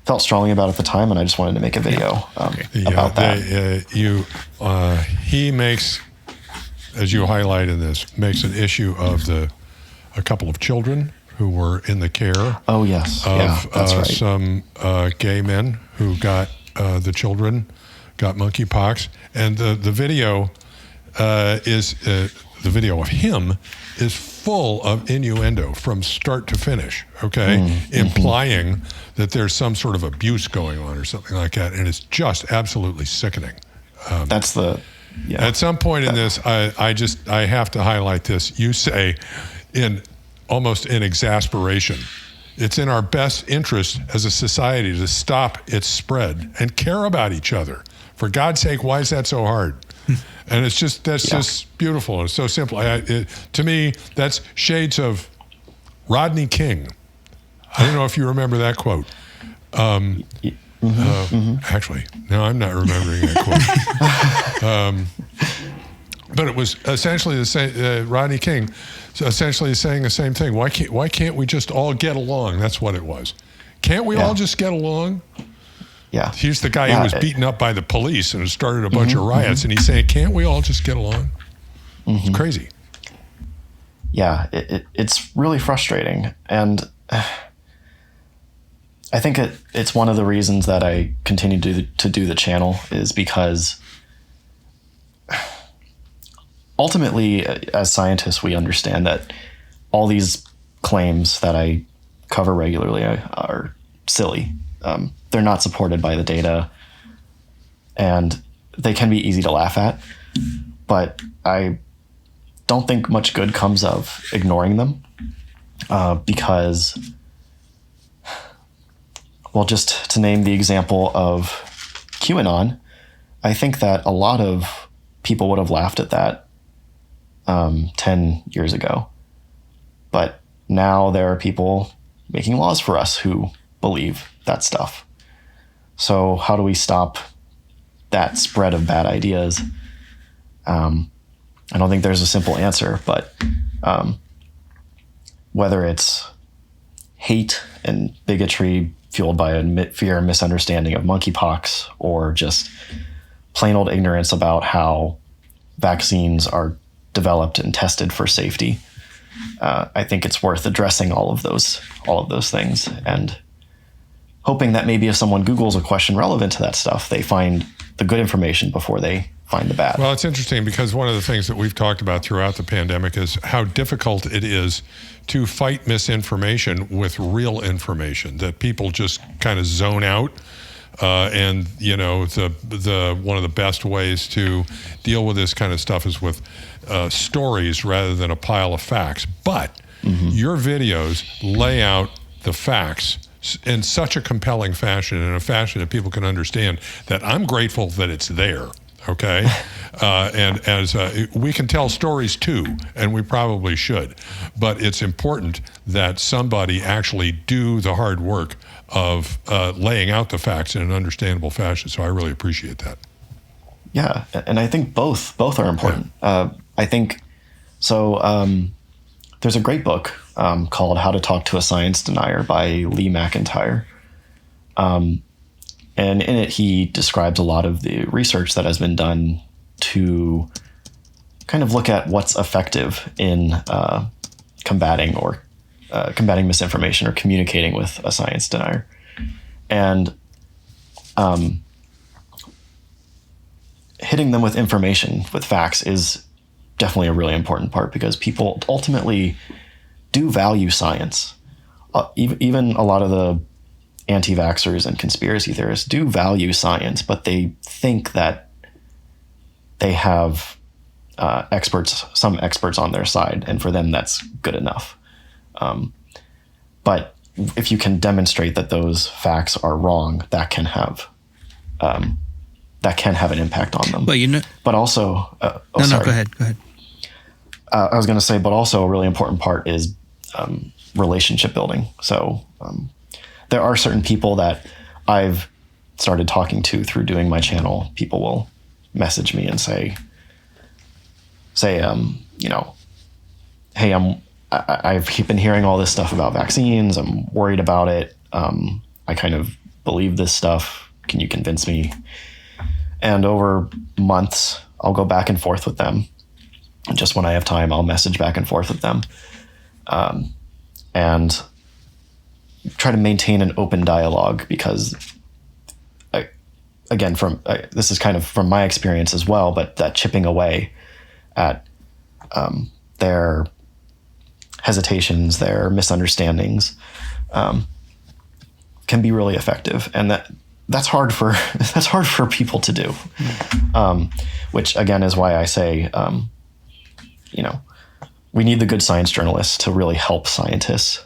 felt strongly about at the time, and I just wanted to make a video about that. He makes, as you highlight in this, makes an issue of a couple of children who were in the care of that's right. some gay men who got the children got monkeypox, and the video the video of him is full of innuendo from start to finish. Implying that there's some sort of abuse going on or something like that, and it's just absolutely sickening. That's the Yeah. At some point in this, I have to highlight this. You say, almost in exasperation, it's in our best interest as a society to stop its spread and care about each other. For God's sake, why is that so hard? And it's just just beautiful. It's so simple. To me, that's shades of Rodney King. I don't know if you remember that quote. Actually, no, I'm not remembering that quote. But it was essentially the same. Rodney King, essentially saying the same thing. Why can't we just all get along? That's what it was. Can't we all just get along? Yeah. He's the guy who was beaten up by the police and started a bunch of riots, and he's saying, "Can't we all just get along?" It's crazy. Yeah, it's really frustrating, and I think it's one of the reasons that I continue to do the channel is because ultimately, as scientists, we understand that all these claims that I cover regularly are silly. They're not supported by the data, and they can be easy to laugh at, but I don't think much good comes of ignoring them because, well, just to name the example of QAnon, I think that a lot of people would have laughed at that 10 years ago. But now there are people making laws for us who believe that stuff. So how do we stop that spread of bad ideas? I don't think there's a simple answer, but whether it's hate and bigotry fueled by a fear and misunderstanding of monkeypox, or just plain old ignorance about how vaccines are developed and tested for safety, I think it's worth addressing all of those things, and hoping that maybe if someone Googles a question relevant to that stuff, they find the good information before they find the bad. Well, it's interesting because one of the things that we've talked about throughout the pandemic is how difficult it is to fight misinformation with real information, that people just kind of zone out. And you know, the one of the best ways to deal with this kind of stuff is with stories rather than a pile of facts. But your videos lay out the facts in such a compelling fashion, in a fashion that people can understand, that I'm grateful that it's there. Okay, and as we can tell stories too, and we probably should, but it's important that somebody actually do the hard work of laying out the facts in an understandable fashion. So I really appreciate that. Yeah, and I think both are important. Yeah. I think so. There's a great book called "How to Talk to a Science Denier" by Lee McIntyre. And in it, he describes a lot of the research that has been done to kind of look at what's effective in combating misinformation or communicating with a science denier. And hitting them with information, with facts, is definitely a really important part, because people ultimately do value science. Even a lot of the anti-vaxxers and conspiracy theorists do value science, but they think that they have some experts on their side, and for them that's good enough. But if you can demonstrate that those facts are wrong, that can have an impact on them. Well, but also, no, go ahead. I was going to say, but also a really important part is relationship building. So there are certain people that I've started talking to through doing my channel. People will message me and say, you know, hey, I've been hearing all this stuff about vaccines. I'm worried about it. I kind of believe this stuff. Can you convince me? And over months, I'll go back and forth with them. And just when I have time, I'll message back and forth with them. And try to maintain an open dialogue, because this is kind of from my experience as well, but that chipping away at their hesitations, their misunderstandings, can be really effective. And that's hard for people to do. Which again is why I say, we need the good science journalists to really help scientists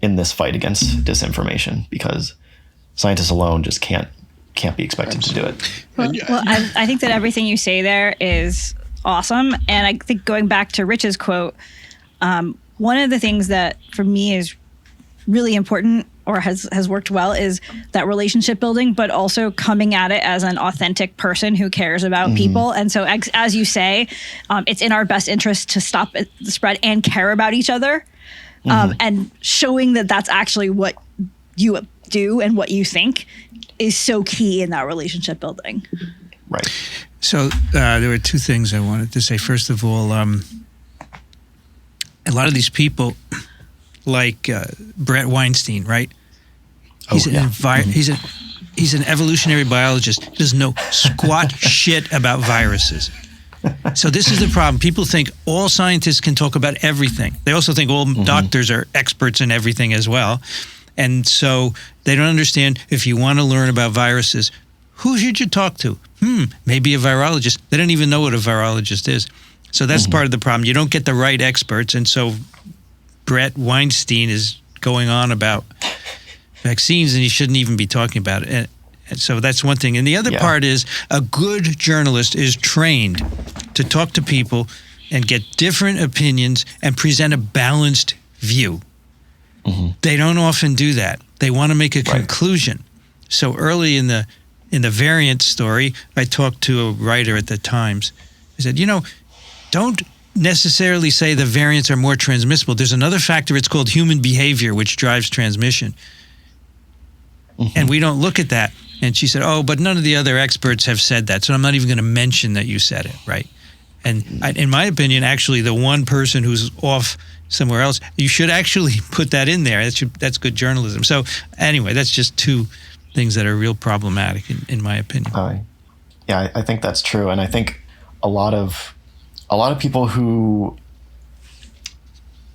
in this fight against disinformation, because scientists alone just can't be expected to do it. Well, I think that everything you say there is awesome. And I think going back to Rich's quote, one of the things that for me is really important or has worked well is that relationship building, but also coming at it as an authentic person who cares about people. And so as you say, it's in our best interest to stop the spread and care about each other. And showing that that's actually what you do and what you think is so key in that relationship building. Right. So there were two things I wanted to say. First of all, a lot of these people, like Brett Weinstein, right? He's he's an evolutionary biologist. He doesn't know squat shit about viruses. So this is the problem. People think all scientists can talk about everything. They also think all doctors are experts in everything as well. And so they don't understand, if you want to learn about viruses, who should you talk to? Maybe a virologist. They don't even know what a virologist is. So that's part of the problem. You don't get the right experts. And so Brett Weinstein is going on about vaccines, and he shouldn't even be talking about it. And so that's one thing. And the other part is, a good journalist is trained to talk to people and get different opinions and present a balanced view. They don't often do that. They want to make a conclusion. So early in the variant story, I talked to a writer at the Times. He said, don't necessarily say the variants are more transmissible. There's another factor. It's called human behavior, which drives transmission. And we don't look at that. And she said, but none of the other experts have said that, so I'm not even going to mention that you said it, right? And in my opinion, actually, the one person who's off somewhere else, you should actually put that in there. That's good journalism. So anyway, that's just two things that are real problematic, in my opinion. I think that's true. And I think a lot of people who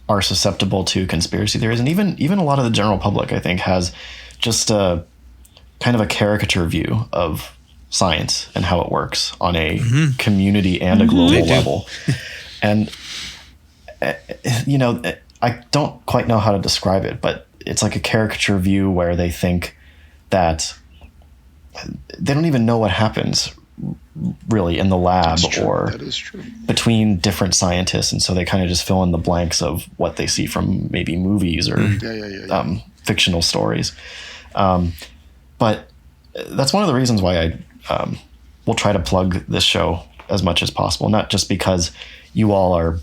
are susceptible to conspiracy theories, and even a lot of the general public, I think, has just a kind of a caricature view of science and how it works on a community and a global level. And, I don't quite know how to describe it, but it's like a caricature view where they think that they don't even know what happens really in the lab or between different scientists. And so they kind of just fill in the blanks of what they see from maybe movies or fictional stories. But that's one of the reasons why I will try to plug this show as much as possible, not just because you all are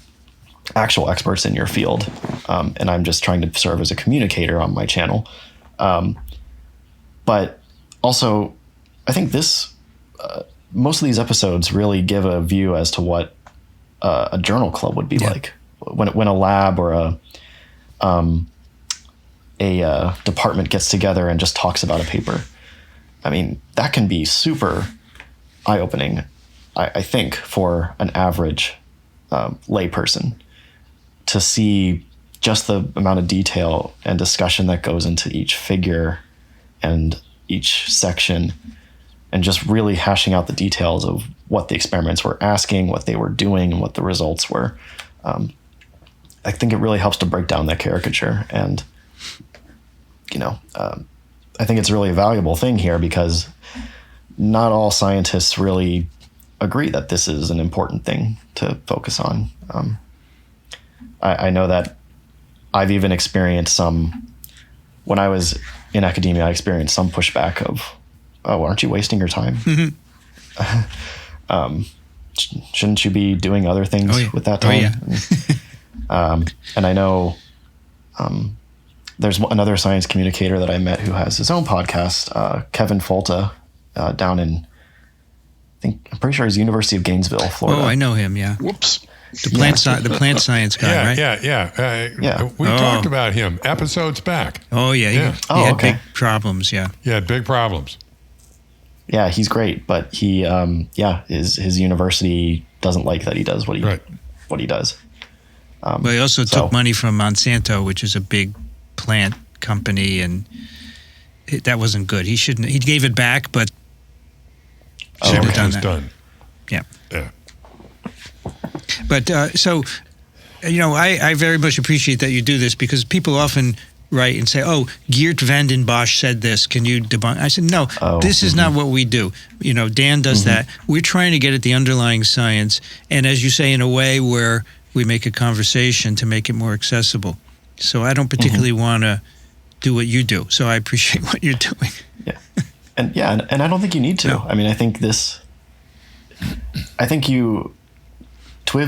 actual experts in your field, and I'm just trying to serve as a communicator on my channel. But also, I think most of these episodes really give a view as to what a journal club would be like when a lab or a department gets together and just talks about a paper. I mean, that can be super eye-opening, I think, for an average layperson to see just the amount of detail and discussion that goes into each figure and each section, and just really hashing out the details of what the experiments were asking, what they were doing, and what the results were. I think it really helps to break down that caricature. And, I think it's really a valuable thing here, because not all scientists really agree that this is an important thing to focus on. I know that I've even experienced when I was in academia, I experienced some pushback of, aren't you wasting your time? Shouldn't you be doing other things with that time? And I know there's another science communicator that I met who has his own podcast, Kevin Folta, down in, I'm pretty sure he's University of Gainesville, Florida. Oh, I know him, yeah. Whoops. The plant science guy, right? Yeah. We talked about him episodes back. Oh, yeah. He had big problems, yeah. He had big problems. Yeah, he's great, but he, his university doesn't like that he does what he does. Well, he also took money from Monsanto, which is a big plant company, and that wasn't good. He shouldn't. He gave it back, but shouldn't have done that. Done. Yeah. Yeah. But so, I very much appreciate that you do this, because people often write and say, "Oh, Geert Vanden Bosch said this. Can you debunk?" I said, "No, this is not what we do." Dan does that. We're trying to get at the underlying science, and as you say, in a way where we make a conversation to make it more accessible. So I don't particularly want to do what you do. So I appreciate what you're doing. Yeah. And I don't think you need to. No. I mean, I think TWiV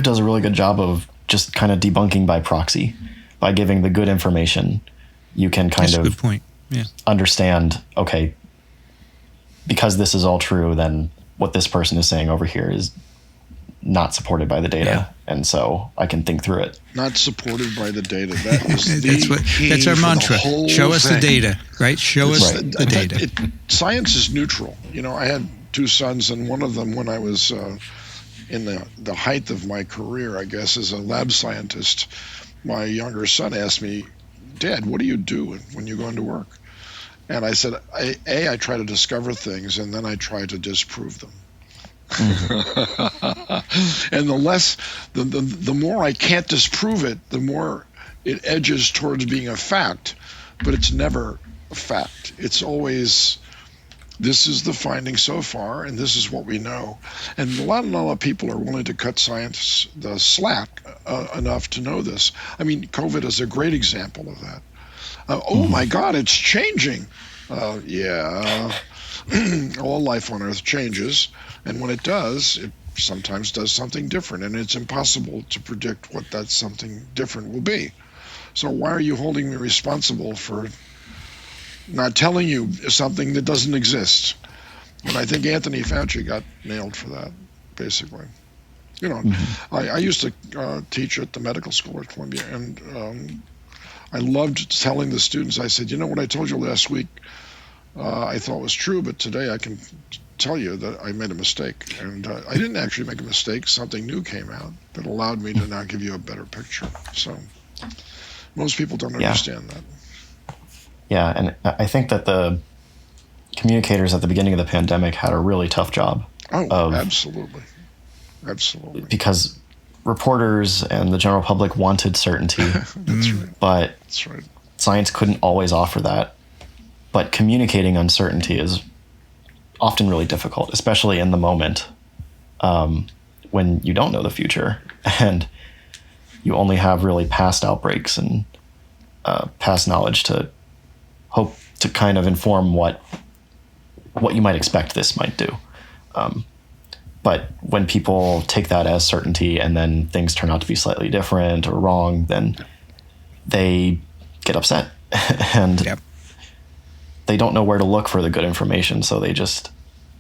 does a really good job of just kind of debunking by proxy. By giving the good information, you can That's a good point. Yeah. understand, okay, because this is all true, then what this person is saying over here is not supported by the data. Yeah. And so I can think through it. Not supported by the data. That is the key that's our for the mantra. whole Show us thing. the data, right? Show us the data. Science is neutral. I had two sons, and one of them, when I was in the height of my career, I guess, as a lab scientist, my younger son asked me, "Dad, what do you do when you go into work?" And I said, I try to discover things, and then I try to disprove them. And the more I can't disprove it, the more it edges towards being a fact, but it's never a fact. It's always, this is the finding so far, and this is what we know. And a lot of people are willing to cut science the slack enough to know this. I mean, COVID is a great example of that. Oh my God, it's changing. All life on Earth changes, and when it does, it sometimes does something different, and it's impossible to predict what that something different will be. So why are you holding me responsible for not telling you something that doesn't exist? And I think Anthony Fauci got nailed for that, basically. I used to teach at the medical school at Columbia, and I loved telling the students, I said, what I told you last week, I thought was true, but today I can tell you that I made a mistake. And I didn't actually make a mistake. Something new came out that allowed me to now give you a better picture. So most people don't understand that. Yeah, and I think that the communicators at the beginning of the pandemic had a really tough job. Oh, absolutely. Because reporters and the general public wanted certainty. That's right. But That's right. science couldn't always offer that. But communicating uncertainty is often really difficult, especially in the moment when you don't know the future and you only have really past outbreaks and past knowledge to hope to kind of inform what you might expect this might do. But when people take that as certainty and then things turn out to be slightly different or wrong, then they get upset and they don't know where to look for the good information. So they just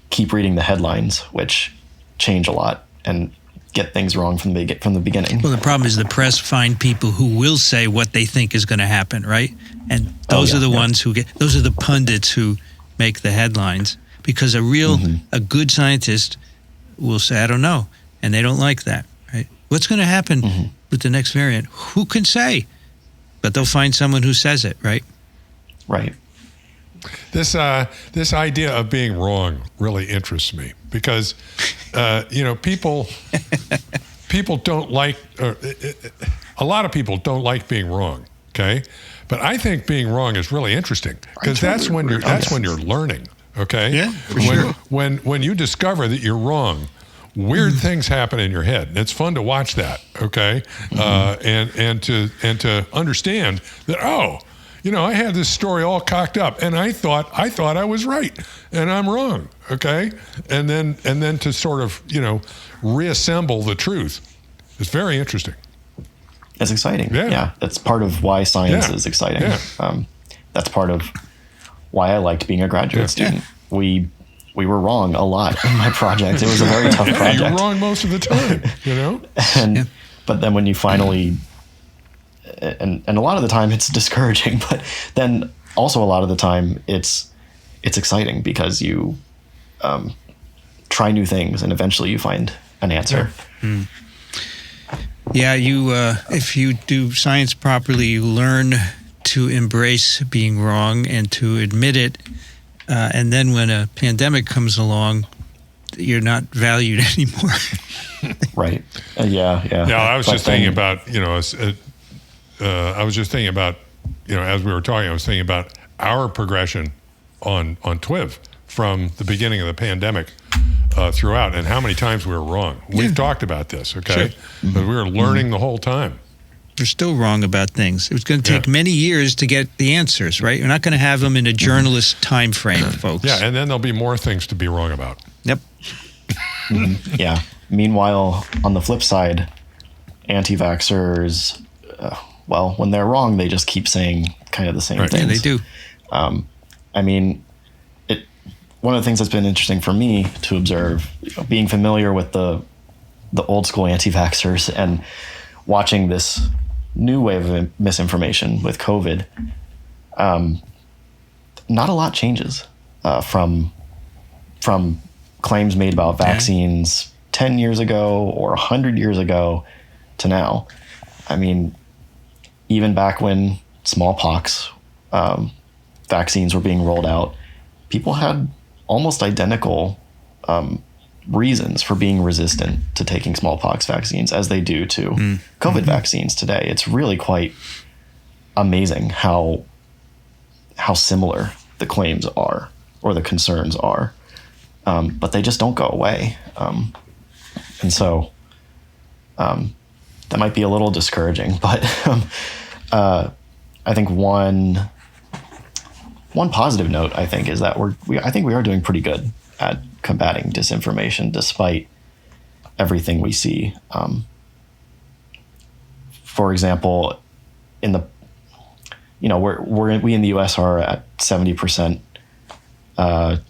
keep reading the headlines, which change a lot and get things wrong from the beginning. Well, the problem is the press find people who will say what they think is going to happen, right? And those are the ones those are the pundits who make the headlines, because a good scientist will say, I don't know. And they don't like that, right? What's going to happen with the next variant? Who can say? But they'll find someone who says it, right? Right. This idea of being wrong really interests me, because people don't like, a lot of people don't like being wrong. Okay, but I think being wrong is really interesting, because that's when you're learning. Okay, yeah, for sure. When you discover that you're wrong, weird things happen in your head, and it's fun to watch that. Okay, and to understand that, I had this story all cocked up, and I thought I was right, and I'm wrong. Okay, and then to sort of reassemble the truth. It's very interesting. It's exciting. Yeah. That's part of why science is exciting. Yeah. That's part of why I liked being a graduate student. We were wrong a lot in my project. It was a very tough project. You're wrong most of the time, But then when you finally, and a lot of the time it's discouraging, but then also a lot of the time it's exciting, because you try new things and eventually you find an answer. Yeah, you if you do science properly, you learn to embrace being wrong and to admit it. And then when a pandemic comes along, you're not valued anymore. Right. Yeah. I was just thinking about, as we were talking, I was thinking about our progression on TWiV from the beginning of the pandemic throughout, and how many times we were wrong. We've talked about this, okay? Sure. But we were learning the whole time. We're still wrong about things. It was going to take many years to get the answers, right? You're not going to have them in a journalist time frame, folks. Yeah, and then there'll be more things to be wrong about. Yep. Yeah. Meanwhile, on the flip side, anti-vaxxers, when they're wrong, they just keep saying kind of the same things. Yeah, they do. One of the things that's been interesting for me to observe, being familiar with the old school anti-vaxxers and watching this new wave of misinformation with COVID, not a lot changes from claims made about vaccines 10 years ago or 100 years ago to now. I mean, even back when smallpox vaccines were being rolled out, people had almost identical reasons for being resistant to taking smallpox vaccines as they do to COVID vaccines today. It's really quite amazing how similar the claims are or the concerns are, but they just don't go away. And so that might be a little discouraging, but I think one positive note, I think, is that I think we are doing pretty good at combating disinformation despite everything we see. For example, we in the US are at 70%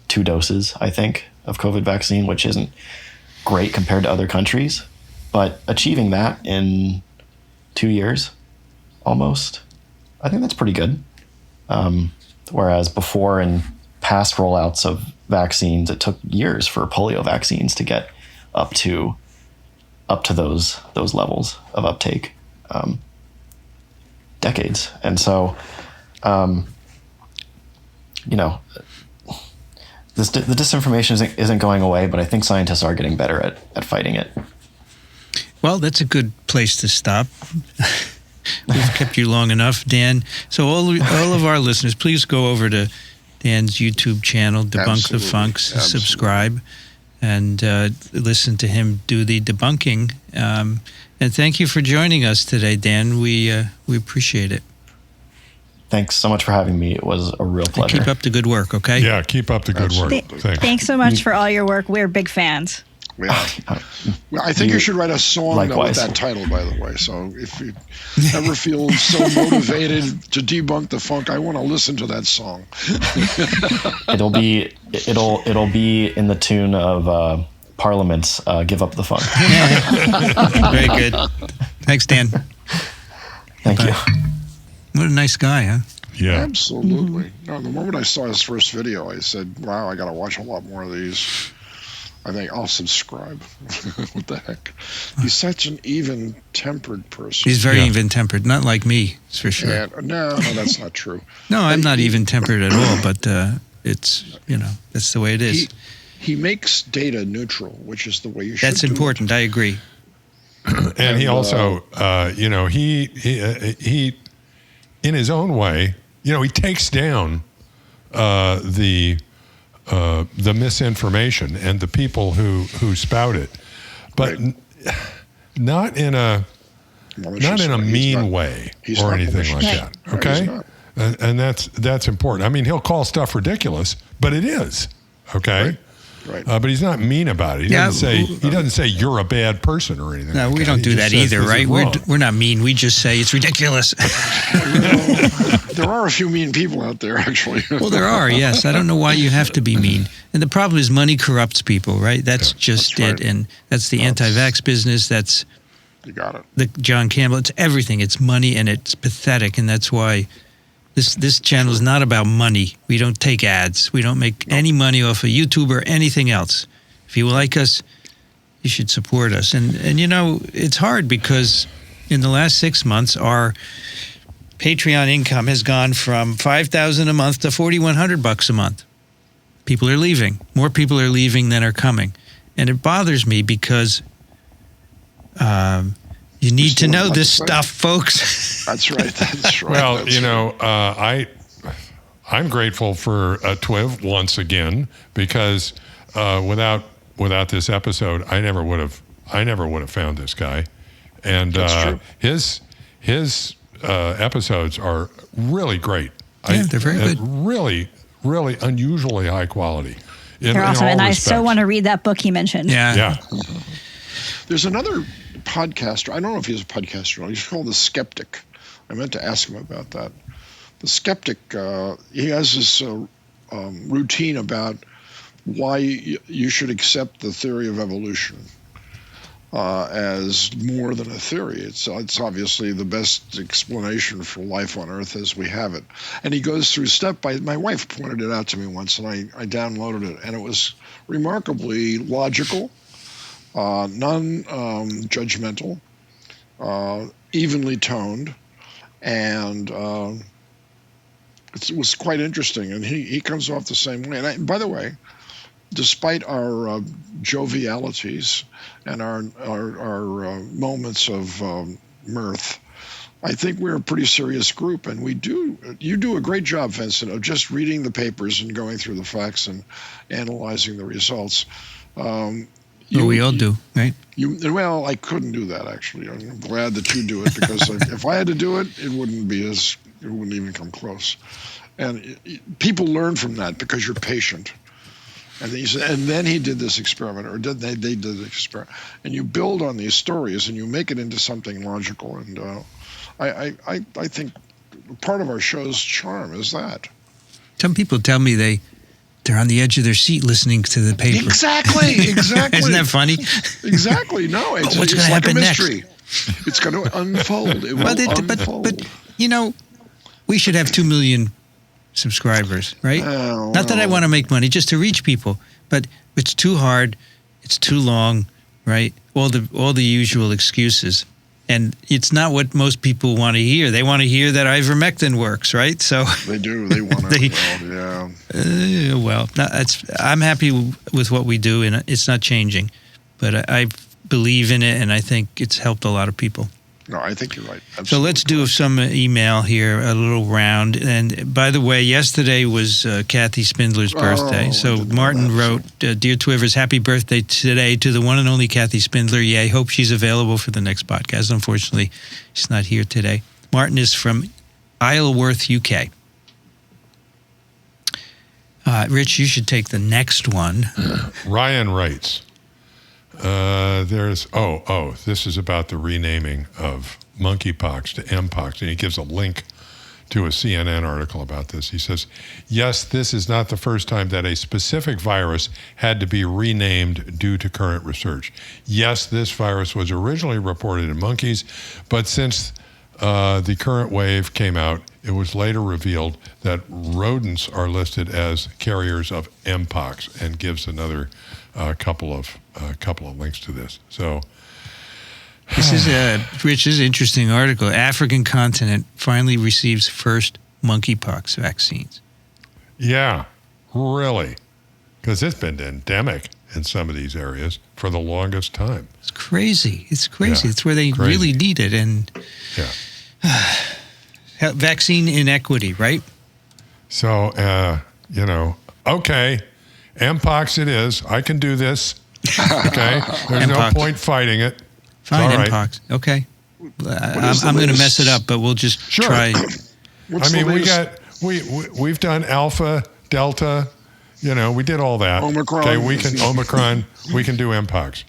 2 doses, I think, of COVID vaccine, which isn't great compared to other countries, but achieving that in 2 years almost, I think that's pretty good. Whereas before, in past rollouts of vaccines, it took years for polio vaccines to get up to those levels of uptake, decades. And so, the disinformation isn't going away, but I think scientists are getting better at fighting it. Well, that's a good place to stop. We've kept you long enough, Dan. So all of our listeners, please go over to Dan's YouTube channel, Debunk the Funks, subscribe, and listen to him do the debunking. And thank you for joining us today, Dan. We appreciate it. Thanks so much for having me. It was a real pleasure. Keep up the good work, okay? Yeah, keep up the good work. Thanks so much for all your work. We're big fans. Yeah. Well, I think you should write a song with that title, by the way. So if you ever feel so motivated to debunk the funk, I want to listen to that song. It'll be in the tune of Parliament's "Give Up the Funk." Very good. Thanks, Dan. Thank you. What a nice guy, huh? Yeah, absolutely. No, the moment I saw his first video, I said, "Wow, I got to watch a lot more of these." I think I'll subscribe. What the heck? He's such an even-tempered person. He's very even-tempered, not like me, that's for sure. And, no, that's not true. No, I'm not even-tempered at all, but it's, that's the way it is. He makes data neutral, which is the way you should That's important, I agree. And he also, he in his own way, he takes down the misinformation and the people who spout it, but not in a mean way or anything like that. Okay, and that's important. I mean, he'll call stuff ridiculous, but it is okay. Right. But he's not mean about it. He doesn't say you're a bad person or anything. No, like we don't do that either, right? We're not mean. We just say it's ridiculous. There are a few mean people out there, actually. Well, there are, yes. I don't know why you have to be mean. And the problem is money corrupts people, right? That's just it. And that's the anti-vax business. That's you got it. The John Campbell. It's everything. It's money, and it's pathetic. And that's why this channel is not about money. We don't take ads. We don't make any money off of YouTube or anything else. If you like us, you should support us. And it's hard because in the last 6 months, our Patreon income has gone from $5,000 a month to $4,100 a month. People are leaving. More people are leaving than are coming. And it bothers me because you need to know this stuff, folks. That's right. That's right. Well, That's you know, I'm grateful for TWiV once again, because without this episode, I never would have found this guy, and his episodes are really great. Yeah, they're very good. Really, really unusually high quality. They're awesome, and I so want to read that book he mentioned. Yeah. There's another podcaster. I don't know if he's a podcaster. He's called The Skeptic. I meant to ask him about that. The Skeptic, he has this routine about why you should accept the theory of evolution as more than a theory. It's obviously the best explanation for life on Earth as we have it. And he goes through step by. My wife pointed it out to me once, and I downloaded it, and it was remarkably logical, non-judgmental, evenly toned, and it was quite interesting. And he comes off the same way. And by the way, despite our jovialities and our moments of mirth, I think we're a pretty serious group, and you do a great job, Vincent, of just reading the papers and going through the facts and analyzing the results. We all do, right? Well, I couldn't do that, actually. I'm glad that you do it, because if I had to do it, it wouldn't even come close. And people learn from that because you're patient. And then he did this experiment, or they did this experiment, and you build on these stories and you make it into something logical. And I think part of our show's charm is that. Some people tell me they're on the edge of their seat listening to the paper. Exactly. Isn't that funny? Exactly. No, it's what's going to like happen a mystery. next? It's going to unfold. It will unfold. But you know, we should have 2 million subscribers, right? Not that I want to make money, just to reach people. But it's too hard. It's too long, right? All the usual excuses. And it's not what most people want to hear. They want to hear that ivermectin works, right? So they do. They want to. I'm happy with what we do, and it's not changing. But I believe in it, and I think it's helped a lot of people. No, I think you're right. Absolutely. So let's do some email here, a little round. And by the way, yesterday was Kathy Spindler's birthday. So Martin wrote, Dear Twivers, happy birthday today to the one and only Kathy Spindler. Yay, hope she's available for the next podcast. Unfortunately, she's not here today. Martin is from Isleworth, UK. Rich, you should take the next one. Ryan writes, this is about the renaming of monkeypox to mpox, and he gives a link to a CNN article about this. He says, yes, this is not the first time that a specific virus had to be renamed due to current research. Yes, this virus was originally reported in monkeys, but since the current wave came out, it was later revealed that rodents are listed as carriers of mpox, and gives another couple of links to this. So this is Rich's interesting article. African continent finally receives first monkeypox vaccines. Yeah, really, because it's been endemic in some of these areas for the longest time. It's crazy. It's crazy. Yeah, it's where they really need it. And vaccine inequity, right? So, okay, mpox it is. I can do this. Okay, there's no point fighting it. Fine, all right. mpox. Okay, I'm going to mess it up, but we'll just try. We've done Alpha, Delta. We did all that. Omicron. Okay, we can Omicron. We can do mpox.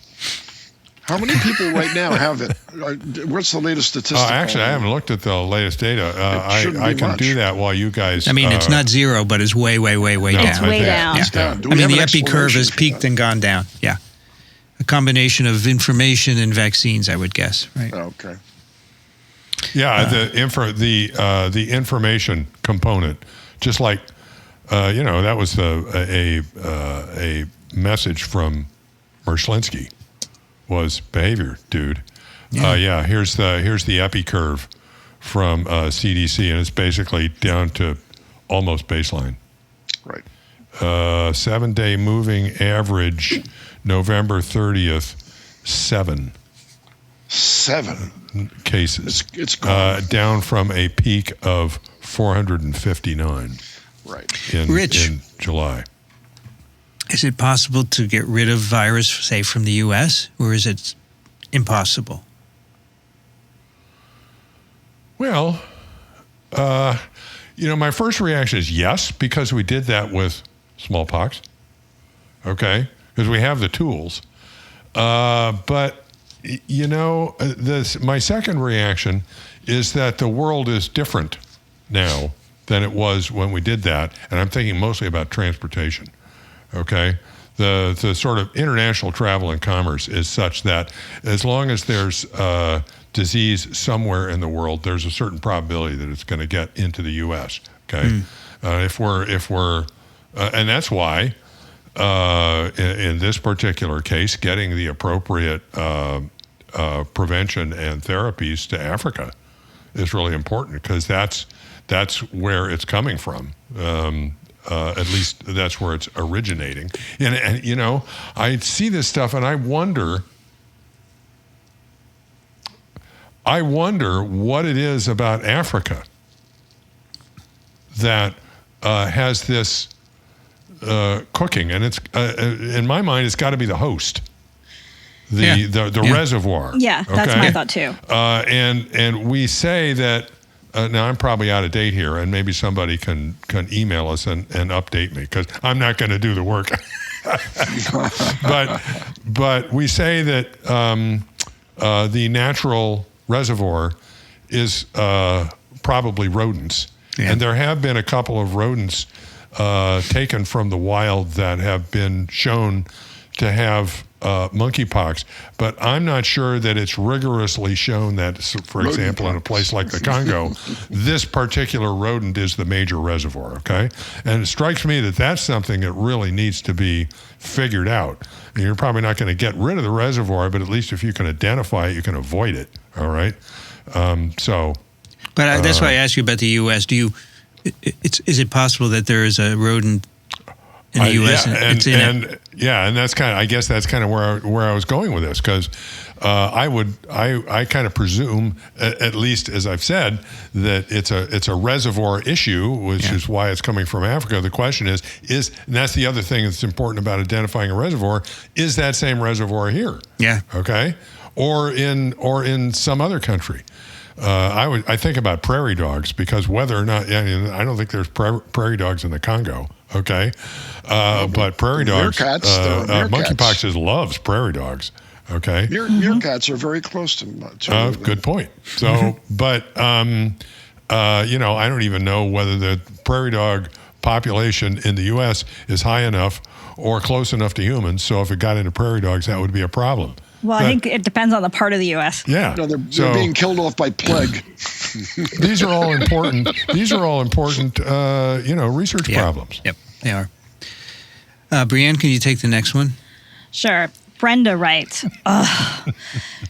How many people right now have it? What's the latest statistic? Actually, I haven't looked at the latest data. I can do that while you guys. I mean, it's not zero, but it's way down. It's way down. Yeah. It's down. I mean, the epi curve has peaked and gone down. Yeah, a combination of information and vaccines, I would guess. Right. Okay. Yeah, the information component, just like that was a message from Mershlinsky. Was behavior, dude. Here's the epi curve from CDC, and it's basically down to almost baseline. Right. 7-day moving average, November 30th, 7 cases. It's gone. Down from a peak of 459 Right. in July. Is it possible to get rid of virus, say, from the U.S., or is it impossible? Well, my first reaction is yes, because we did that with smallpox, okay? Because we have the tools. But, my second reaction is that the world is different now than it was when we did that, and I'm thinking mostly about transportation, okay? The sort of international travel and commerce is such that as long as there's disease somewhere in the world, there's a certain probability that it's going to get into the U.S., okay? If we're and that's why in this particular case, getting the appropriate prevention and therapies to Africa is really important, because that's where it's coming from. At least that's where it's originating. And I see this stuff and I wonder what it is about Africa that has this cooking. And it's in my mind, it's got to be the host, the reservoir. Yeah, that's my thought too. And we say that. Now, I'm probably out of date here, and maybe somebody can email us and update me, because I'm not going to do the work. But we say that the natural reservoir is probably rodents. Yeah. And there have been a couple of rodents taken from the wild that have been shown to have monkeypox, but I'm not sure that it's rigorously shown that, for example, in a place like the Congo, this particular rodent is the major reservoir, okay? And it strikes me that that's something that really needs to be figured out. And you're probably not going to get rid of the reservoir, but at least if you can identify it, you can avoid it, all right? But that's why I asked you about the U.S. Is it possible that there is a rodent in the U.S. And that's kind of, I guess that's kind of where I was going with this, because I kind of presume, at least as I've said, that it's a reservoir issue, which is why it's coming from Africa. The question is, and that's the other thing that's important about identifying a reservoir, is that same reservoir here? Yeah. Okay. Or in some other country. I think about prairie dogs, because whether or not, I don't think there's prairie dogs in the Congo. Okay, but prairie dogs, monkeypox loves prairie dogs. Okay, meerkats are very close to good point. So, but I don't even know whether the prairie dog population in the U.S. is high enough or close enough to humans. So, if it got into prairie dogs, that would be a problem. Well, I think it depends on the part of the U.S. Yeah, they're being killed off by plague. These are all important. Research problems. Yep, they are. Brianne, can you take the next one? Sure. Brenda writes,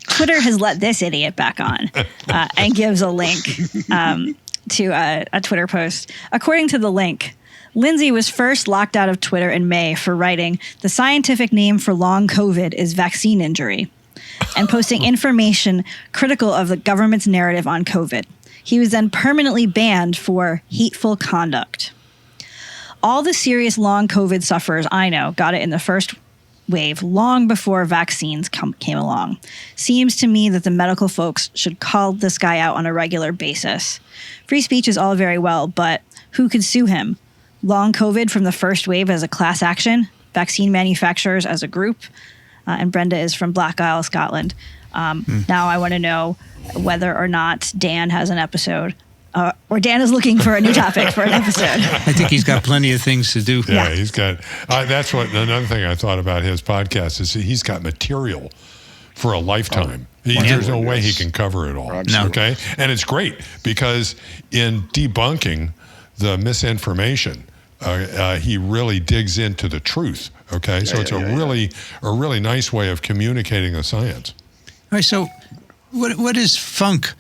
Twitter has let this idiot back on, and gives a link to a Twitter post. According to the link, Lindsay was first locked out of Twitter in May for writing, "The scientific name for long COVID is vaccine injury," and posting information critical of the government's narrative on COVID. He was then permanently banned for hateful conduct. All the serious long COVID sufferers I know got it in the first wave long before vaccines came along. Seems to me that the medical folks should call this guy out on a regular basis. Free speech is all very well, but who could sue him? Long COVID from the first wave as a class action, vaccine manufacturers as a group, and Brenda is from Black Isle, Scotland. Now I want to know whether or not Dan has an episode, or Dan is looking for a new topic for an episode. I think he's got plenty of things to do. Yeah, he's got. That's what another thing I thought about his podcast is he's got material for a lifetime. There's no way he can cover it all. No. Okay, and it's great because in debunking the misinformation, he really digs into the truth. Okay, so it's a really nice way of communicating the science. All right, so what is funk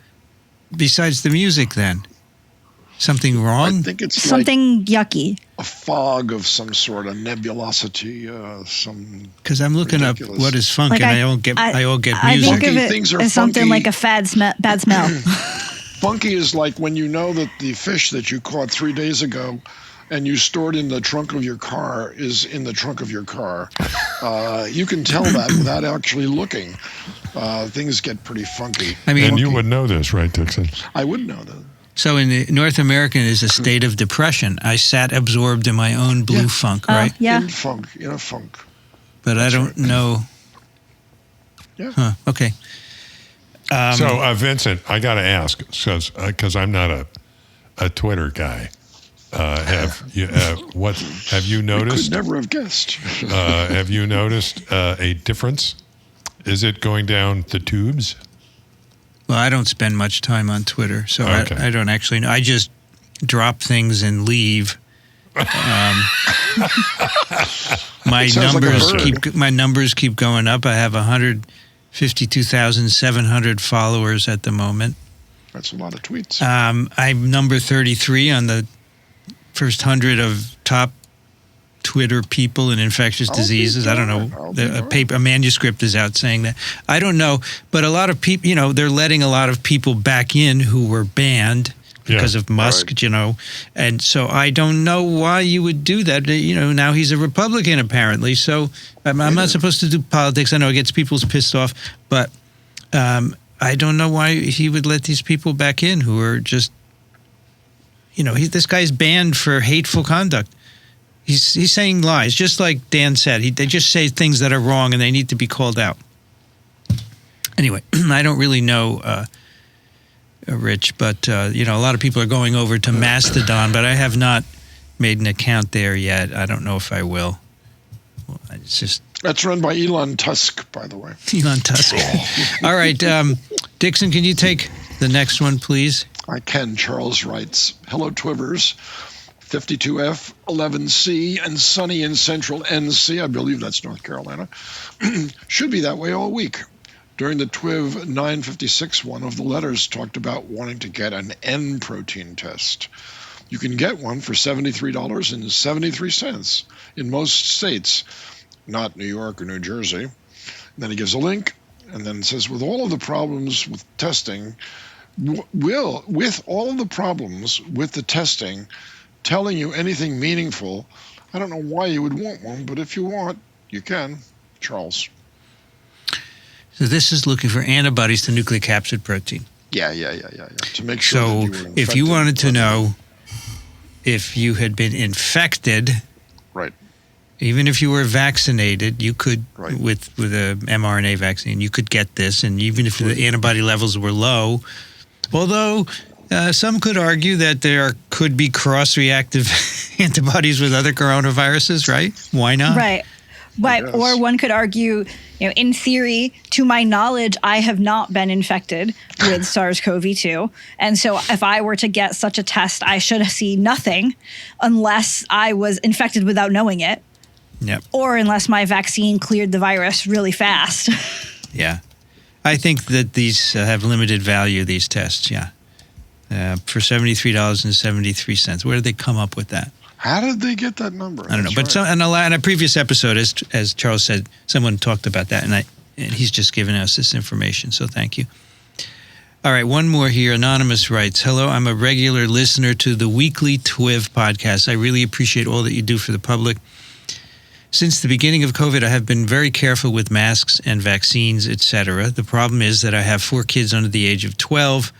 besides the music then? Something wrong? I think it's Something yucky. a fog of some sort, a nebulosity, some. Because I'm looking up ridiculous. what is funk, Like and I- I all get music. I think of Funky it things are as something funky. like a bad smell. Funky is like when you know that the fish that you caught 3 days ago and you stored in the trunk of your car is in the trunk of your car. You can tell that without actually looking. Things get pretty funky. I mean, And you would know this, right, Dixon? I would know that. so in North America is a state of depression. I sat absorbed in my own blue Yeah. funk, right? Yeah. In a funk. But I don't know. Yeah. Huh, okay. So, Vincent, I got to ask, because I'm not a Twitter guy. Have you I noticed? could never have guessed. Have you noticed a difference? Is it going down the tubes? Well, I don't spend much time on Twitter, so Okay. I don't actually know. I just drop things and leave. My Sounds like a numbers keep going up. I have 152,700 followers at the moment. That's a lot of tweets. I'm number 33 on the first 100 of top Twitter people in infectious diseases. I don't know. A manuscript is out saying that. I don't know, but a lot of people, they're letting a lot of people back in who were banned because of Musk, Right. and so I don't know why you would do that. Now he's a Republican apparently, so I'm not supposed to do politics. I know it gets people pissed off, but I don't know why he would let these people back in who are just, this guy's banned for hateful conduct. He's saying lies, just like Dan said. They just say things that are wrong and they need to be called out. Anyway, I don't really know, Rich, but a lot of people are going over to Mastodon, but I have not made an account there yet. I don't know if I will. Well, it's just That's run by Elon Tusk, by the way. Elon Tusk. All right, Dixon, can you take the next one, please? I can. Charles writes, "Hello, Twivers. 52F, 11C, and sunny in central NC. I believe that's North Carolina. Should be that way all week. During the TWiV 956, one of the letters talked about wanting to get an N protein test. You can get one for $73.73 in most states, not New York or New Jersey." And then he gives a link, and then says, with all of the problems with testing, telling you anything meaningful, I don't know why you would want one, but if you want, you can. Charles. So this is looking for antibodies to nucleocapsid protein. Yeah. To make sure that So you were infected. if you wanted to know if you had been infected, Right. even if you were vaccinated, you could, Right. with a mRNA vaccine, you could get this. And even if the antibody levels were low, although some could argue that there could be cross-reactive antibodies with other coronaviruses, right? Why not? Right. But, Yes. or one could argue, in theory, to my knowledge, I have not been infected with SARS-CoV-2. And so if I were to get such a test, I should see nothing unless I was infected without knowing it, Yep. or unless my vaccine cleared the virus really fast. Yeah. I think that these have limited value, these tests, yeah. For $73.73. Where did they come up with that? How did they get that number? I don't know. But in a previous episode, as Charles said, someone talked about that, and he's just given us this information, so thank you. All right, one more here. Anonymous writes, "Hello, I'm a regular listener to the weekly TWiV podcast. I really appreciate all that you do for the public. Since the beginning of COVID, I have been very careful with masks and vaccines, etc. The problem is that I have 4 kids under the age of 12,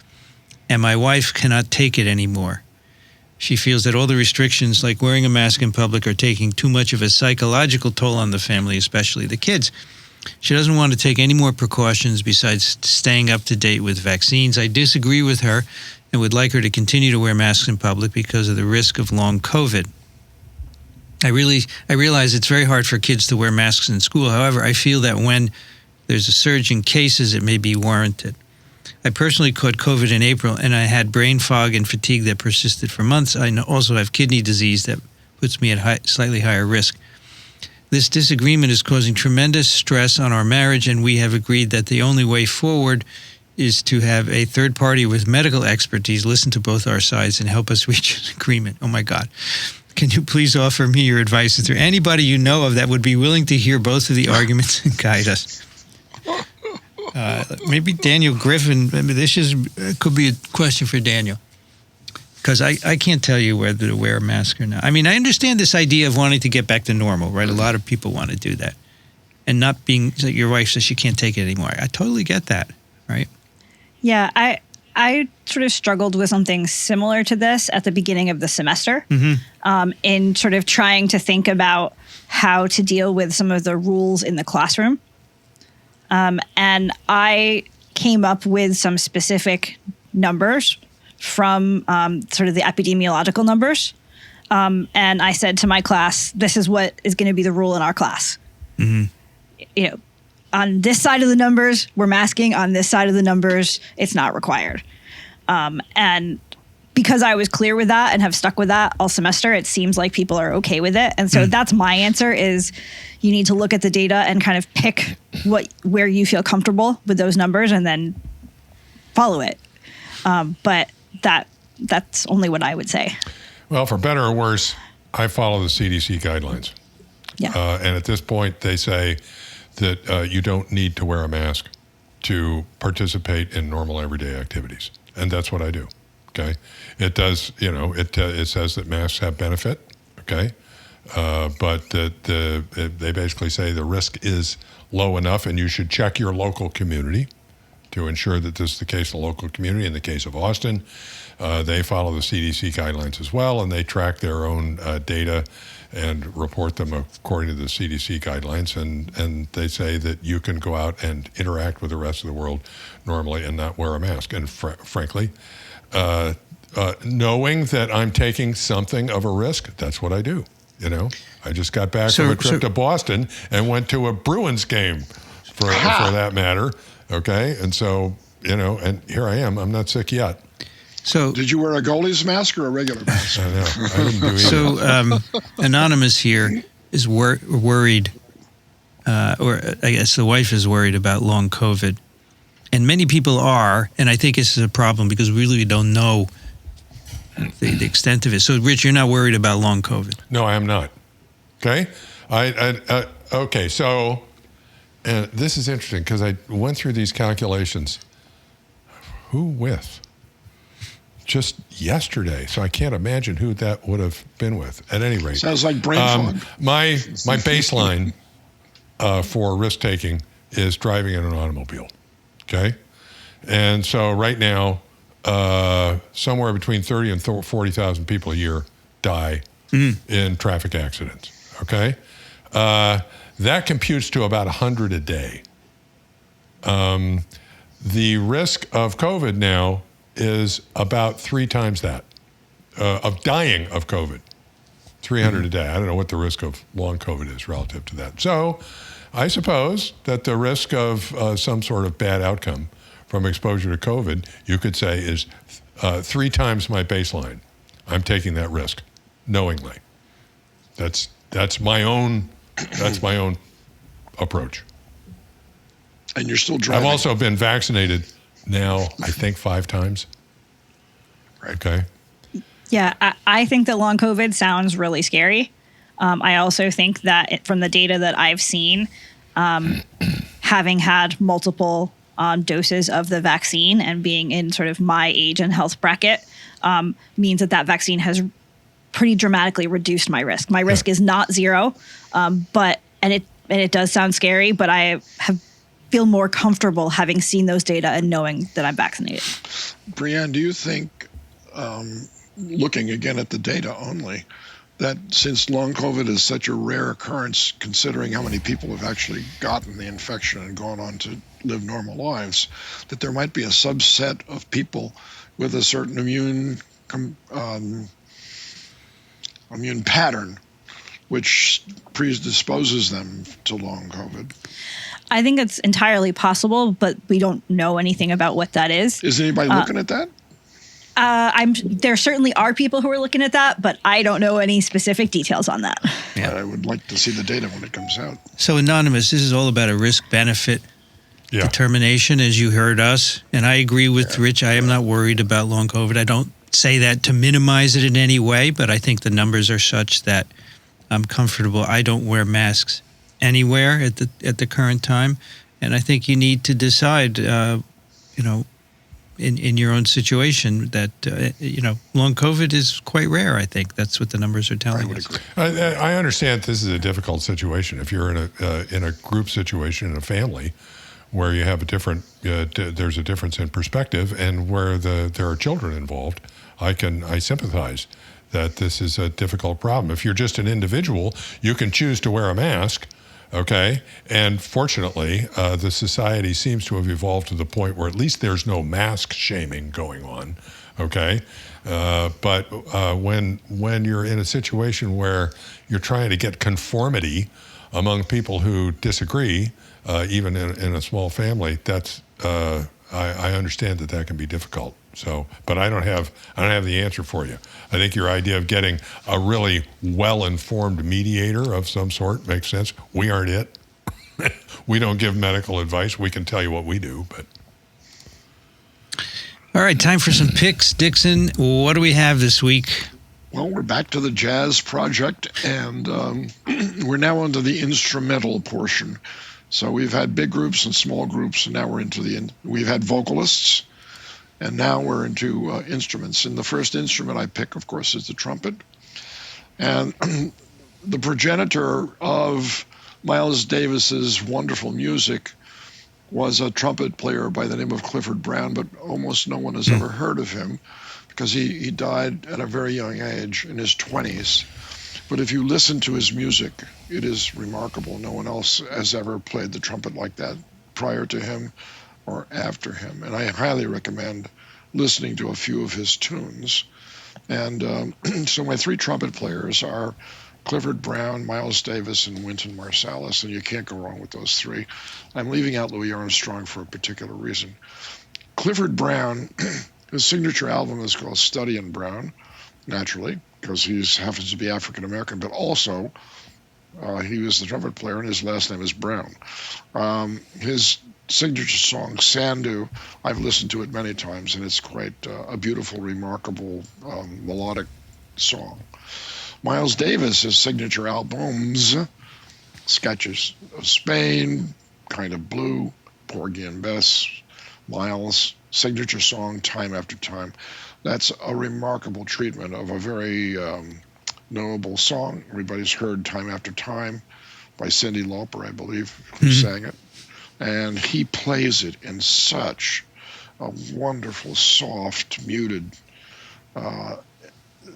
and my wife cannot take it anymore. She feels that all the restrictions, like wearing a mask in public, are taking too much of a psychological toll on the family, especially the kids. She doesn't want to take any more precautions besides staying up to date with vaccines. I disagree with her and would like her to continue to wear masks in public because of the risk of long COVID. I realize it's very hard for kids to wear masks in school. However, I feel that when there's a surge in cases, it may be warranted. I personally caught COVID in April, and I had brain fog and fatigue that persisted for months. I also have kidney disease that puts me at slightly higher risk. This disagreement is causing tremendous stress on our marriage, and we have agreed that the only way forward is to have a third party with medical expertise listen to both our sides and help us reach an agreement. Oh my God. Can you please offer me your advice? Is there anybody you know of that would be willing to hear both of the arguments and guide us? Maybe Daniel Griffin. I mean, could be a question for Daniel. Because I can't tell you whether to wear a mask or not. I mean, I understand this idea of wanting to get back to normal, right? A lot of people want to do that. And not being, like your wife says she can't take it anymore. I totally get that, right? Yeah, I sort of struggled with something similar to this at the beginning of the semester, in sort of trying to think about how to deal with some of the rules in the classroom. And I came up with some specific numbers from sort of the epidemiological numbers. And I said to my class, this is what is going to be the rule in our class. You know, on this side of the numbers, we're masking. On this side of the numbers, it's not required. And because I was clear with that and have stuck with that all semester, it seems like people are okay with it. And so that's my answer is you need to look at the data and kind of pick where you feel comfortable with those numbers and then follow it. But that's only what I would say. Well, for better or worse, I follow the CDC guidelines. Yeah. And at this point, they say that you don't need to wear a mask to participate in normal everyday activities. And that's what I do. Okay. It does, it says that masks have benefit. Okay. But they basically say the risk is low enough and you should check your local community to ensure that this is the case in the local community. In the case of Austin, they follow the CDC guidelines as well, and they track their own data and report them according to the CDC guidelines. And they say that you can go out and interact with the rest of the world normally and not wear a mask. And frankly, knowing that I'm taking something of a risk, that's what I do. I just got back from a trip to Boston and went to a Bruins game for that matter. Okay. And so, and here I am. I'm not sick yet. So, did you wear a goalie's mask or a regular mask? I know. I didn't do either. So, Anonymous here is worried, or I guess the wife is worried about long COVID. And many people are, and I think this is a problem because we really don't know the extent of it. So, Rich, you're not worried about long COVID? No, I am not. Okay? Okay, so, and this is interesting because I went through these calculations. Who with? Just yesterday, so I can't imagine who that would have been with. At any rate, sounds like brain fog. My baseline for risk taking is driving in an automobile. Okay, and so right now, somewhere between 30 and 40,000 people a year die in traffic accidents. Okay, that computes to about 100 a day. The risk of COVID now is about 3 times that of dying of COVID, 300 a day. I don't know what the risk of long COVID is relative to that. So I suppose that the risk of some sort of bad outcome from exposure to COVID, you could say is 3 times my baseline. I'm taking that risk knowingly. That's my own approach. And you're still driving. I've also been vaccinated now, I think 5 times. Okay. Yeah, I think that long COVID sounds really scary. I also think that from the data that I've seen, having had multiple doses of the vaccine and being in sort of my age and health bracket means that vaccine has pretty dramatically reduced my risk. My risk is not 0, but it does sound scary, but I feel more comfortable having seen those data and knowing that I'm vaccinated. Brianne, do you think, looking again at the data only, that since long COVID is such a rare occurrence, considering how many people have actually gotten the infection and gone on to live normal lives, that there might be a subset of people with a certain immune pattern which predisposes them to long COVID? I think it's entirely possible, but we don't know anything about what that is. Is anybody looking at that? There certainly are people who are looking at that, but I don't know any specific details on that. Yeah. I would like to see the data when it comes out. So, Anonymous, this is all about a risk-benefit determination, as you heard us. And I agree with Rich. I am not worried about long COVID. I don't say that to minimize it in any way, but I think the numbers are such that I'm comfortable. I don't wear masks anywhere at the current time. And I think you need to decide, in your own situation that, long COVID is quite rare, I think. That's what the numbers are telling us. I understand this is a difficult situation. If you're in a group situation, in a family, where you have a different, there's a difference in perspective, and where there are children involved, I sympathize that this is a difficult problem. If you're just an individual, you can choose to wear a mask. Okay, and fortunately, the society seems to have evolved to the point where at least there's no mask shaming going on. Okay, but when you're in a situation where you're trying to get conformity among people who disagree, even in a small family, that's I understand that can be difficult. So, but I don't have the answer for you. I think your idea of getting a really well-informed mediator of some sort makes sense. We aren't it. We don't give medical advice. We can tell you what we do, but. All right, time for some picks. Dixon, what do we have this week? Well, we're back to the jazz project, and we're now onto the instrumental portion. So we've had big groups and small groups, and now we're into we've had vocalists. And now we're into instruments. And the first instrument I pick, of course, is the trumpet. And the progenitor of Miles Davis's wonderful music was a trumpet player by the name of Clifford Brown, but almost no one has ever heard of him because he died at a very young age, in his 20s. But if you listen to his music, it is remarkable. No one else has ever played the trumpet like that prior to him or after him, and I highly recommend listening to a few of his tunes. And so my three trumpet players are Clifford Brown, Miles Davis, and Wynton Marsalis, and you can't go wrong with those three. I'm leaving out Louis Armstrong for a particular reason. Clifford Brown, his signature album is called Study in Brown, naturally, because he happens to be African American, but also he was the trumpet player, and his last name is Brown. His signature song, Sandu, I've listened to it many times, and it's quite a beautiful, remarkable, melodic song. Miles Davis, his signature albums, Sketches of Spain, Kind of Blue, Porgy and Bess, Miles, signature song, Time After Time. That's a remarkable treatment of a very knowable song. Everybody's heard Time After Time by Cyndi Lauper, I believe, who sang it. And he plays it in such a wonderful, soft, muted,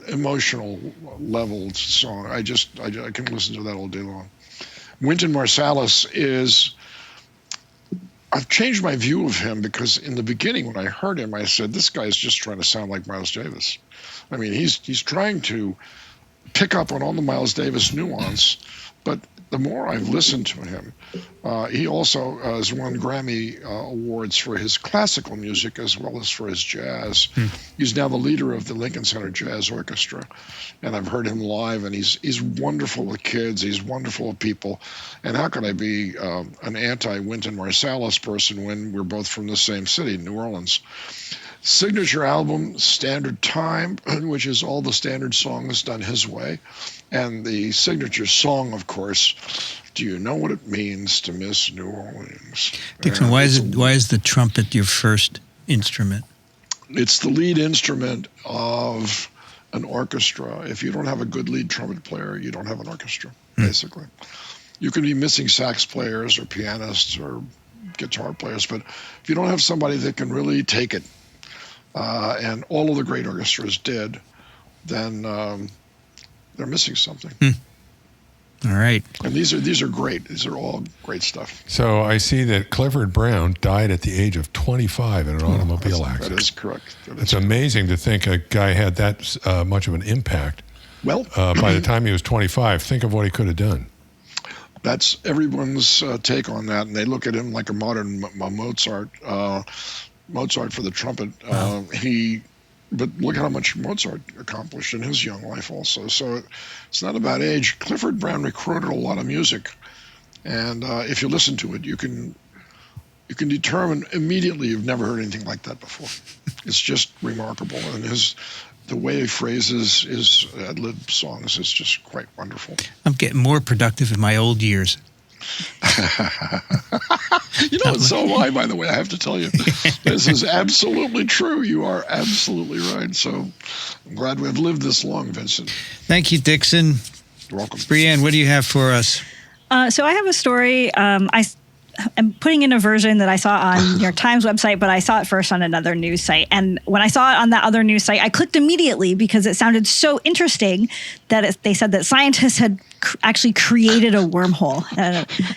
emotional leveled song. I can listen to that all day long. Wynton Marsalis I've changed my view of him because in the beginning when I heard him, I said, this guy's just trying to sound like Miles Davis. I mean, he's trying to pick up on all the Miles Davis nuance, but the more I've listened to him, he also has won Grammy awards for his classical music as well as for his jazz. He's now the leader of the Lincoln Center Jazz Orchestra, and I've heard him live, and he's wonderful with kids. He's wonderful with people. And how can I be an anti-Wynton Marsalis person when we're both from the same city, New Orleans? Signature album, Standard Time, which is all the standard songs done his way. And the signature song, of course, Do You Know What It Means to Miss New Orleans? Dixon, why is the trumpet your first instrument? It's the lead instrument of an orchestra. If you don't have a good lead trumpet player, you don't have an orchestra, basically. You can be missing sax players or pianists or guitar players, but if you don't have somebody that can really take it, and all of the great orchestras did, then they're missing something. All right. And these are great. These are all great stuff. So I see that Clifford Brown died at the age of 25 in an automobile accident. That is correct. It's amazing to think a guy had that much of an impact. Well, by the time he was 25, think of what he could have done. That's everyone's take on that, and they look at him like a modern Mozart. Mozart for the trumpet. But look at how much Mozart accomplished in his young life also. So it's not about age. Clifford Brown recorded a lot of music. And if you listen to it, you can you can determine immediately you've never heard anything like that before. It's just remarkable. And the way he phrases his ad-lib songs is just quite wonderful. I'm getting more productive in my old years. So am I, by the way, I have to tell you. This is absolutely true. You are absolutely right. So I'm glad we've lived this long, Vincent. Thank you, Dixon. You're welcome. Brianne, what do you have for us? So I have a story. I'm putting in a version that I saw on New York Times website, but I saw it first on another news site. And when I saw it on that other news site, I clicked immediately because it sounded so interesting that they said that scientists had actually created a wormhole.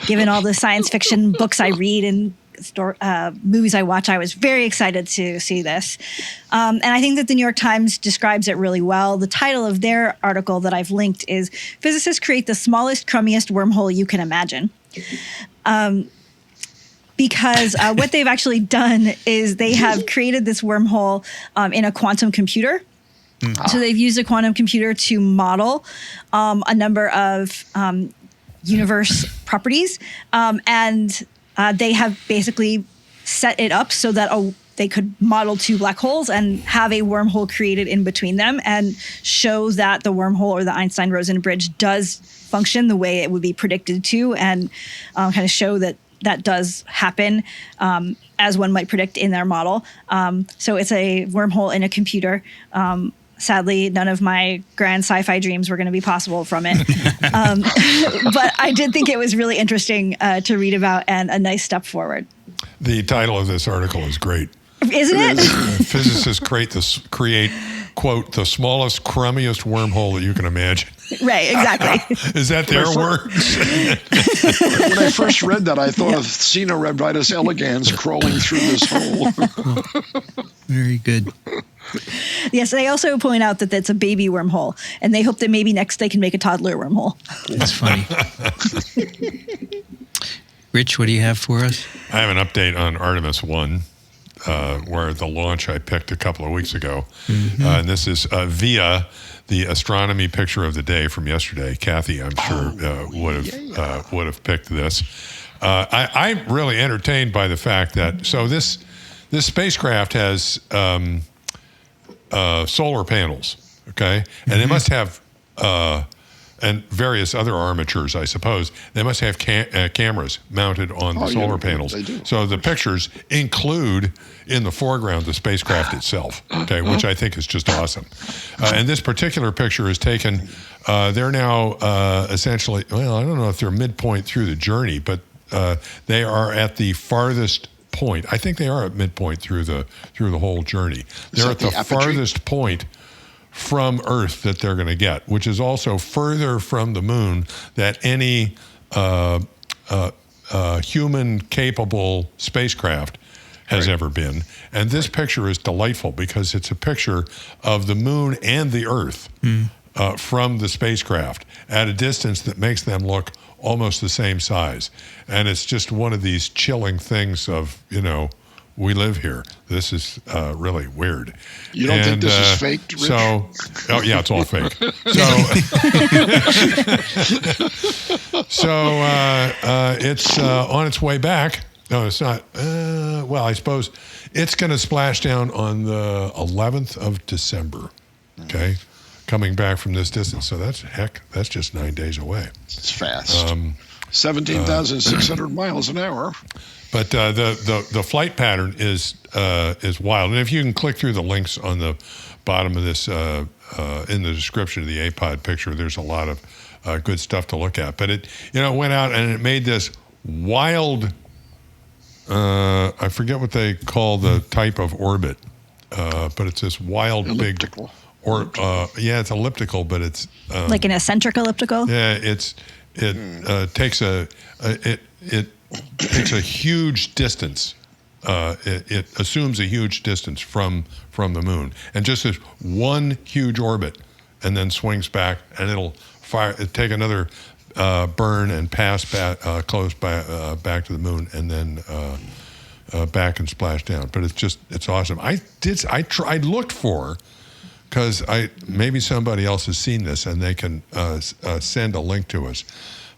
Given all the science fiction books I read and movies I watch, I was very excited to see this. And I think that the New York Times describes it really well. The title of their article that I've linked is "Physicists Create the Smallest, Crummiest Wormhole You Can Imagine." Because what they've actually done is they have created this wormhole in a quantum computer. So they've used a quantum computer to model a number of universe properties. And they have basically set it up so that they could model two black holes and have a wormhole created in between them and show that the wormhole or the Einstein-Rosen bridge does function the way it would be predicted to, and kind of show that does happen as one might predict in their model. So it's a wormhole in a computer. Sadly, none of my grand sci-fi dreams were going to be possible from it. But I did think it was really interesting to read about and a nice step forward. The title of this article is great. Isn't it? Physicists create, quote, the smallest, crummiest wormhole that you can imagine. Right, exactly. Is that their words? When I first read that, I thought of Caenorhabditis elegans crawling through this hole. Very good. Yes, they also point out that that's a baby wormhole, and they hope that maybe next they can make a toddler wormhole. That's funny. Rich, what do you have for us? I have an update on Artemis 1, where the launch I picked a couple of weeks ago. And this is via the astronomy picture of the day from yesterday. Kathy, I'm sure, would have picked this. I'm really entertained by the fact that, so this spacecraft has solar panels, okay? And they must have, and various other armatures, I suppose. They must have cameras mounted on the solar panels. They do. So the pictures include, in the foreground, the spacecraft itself, okay, which I think is just awesome. And this particular picture is taken, they're now essentially, well, I don't know if they're midpoint through the journey, but they are at the farthest point. I think they are at midpoint through the whole journey. They're at the farthest point from Earth that they're going to get, which is also further from the moon that any human-capable spacecraft has ever been. And this picture is delightful because it's a picture of the moon and the Earth from the spacecraft at a distance that makes them look almost the same size. And it's just one of these chilling things of, we live here. This is really weird. You don't think this is fake, Rich? Yeah, it's all fake. It's on its way back. No, it's not. Well, I suppose it's going to splash down on the 11th of December. Okay, coming back from this distance. So that's just 9 days away. It's fast. 17,600 miles an hour. But the flight pattern is wild. And if you can click through the links on the bottom of this, in the description of the APOD picture, there's a lot of good stuff to look at. But it went out and it made this wild, I forget what they call the type of orbit, but it's this wild elliptical. It's elliptical, but it's like an eccentric elliptical. Yeah, it takes a huge distance. It assumes a huge distance from the moon, and just this one huge orbit, and then swings back, and it'll take another burn and pass back close back to the moon, and then back and splash down. But it's awesome. I looked for, because maybe somebody else has seen this and they can send a link to us.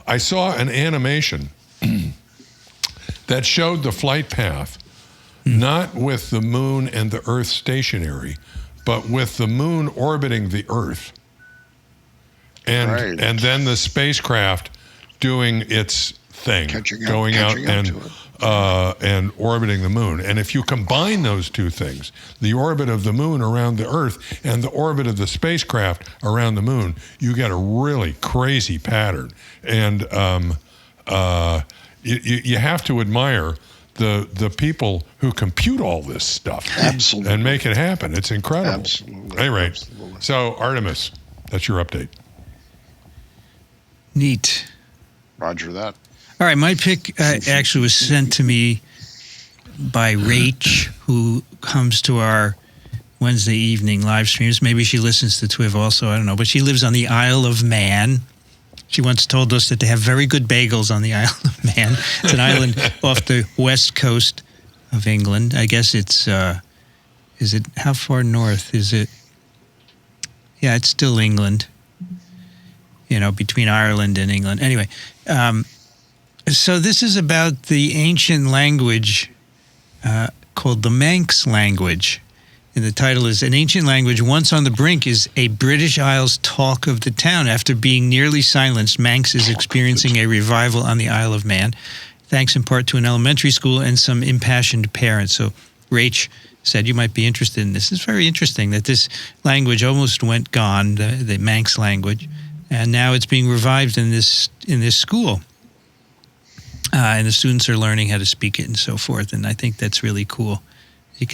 I saw an animation that showed the flight path, not with the moon and the Earth stationary, but with the moon orbiting the Earth. And then the spacecraft doing its thing, going out and orbiting the moon. And if you combine those two things, the orbit of the moon around the Earth and the orbit of the spacecraft around the moon, you get a really crazy pattern. And you have to admire the people who compute all this stuff. Absolutely. And make it happen. It's incredible. Absolutely. Anyway, Absolutely. so Artemis, that's your update. Neat. Roger that. All right, my pick actually was sent to me by Rach, who comes to our Wednesday evening live streams. Maybe she listens to TWiV also, I don't know. But she lives on the Isle of Man. She once told us that they have very good bagels on the Isle of Man. It's an island off the west coast of England. I guess it's, is it, how far north is it? Yeah, it's still England, you know, between Ireland and England. Anyway, so this is about the ancient language called the Manx language. And the title is, An Ancient Language Once on the Brink is a British Isles Talk of the Town. After being nearly silenced, Manx is experiencing a revival on the Isle of Man, thanks in part to an elementary school and some impassioned parents. So Rach said you might be interested in this. It's very interesting that this language almost went gone, the Manx language, and now it's being revived in this school. And the students are learning how to speak it and so forth, and I think that's really cool.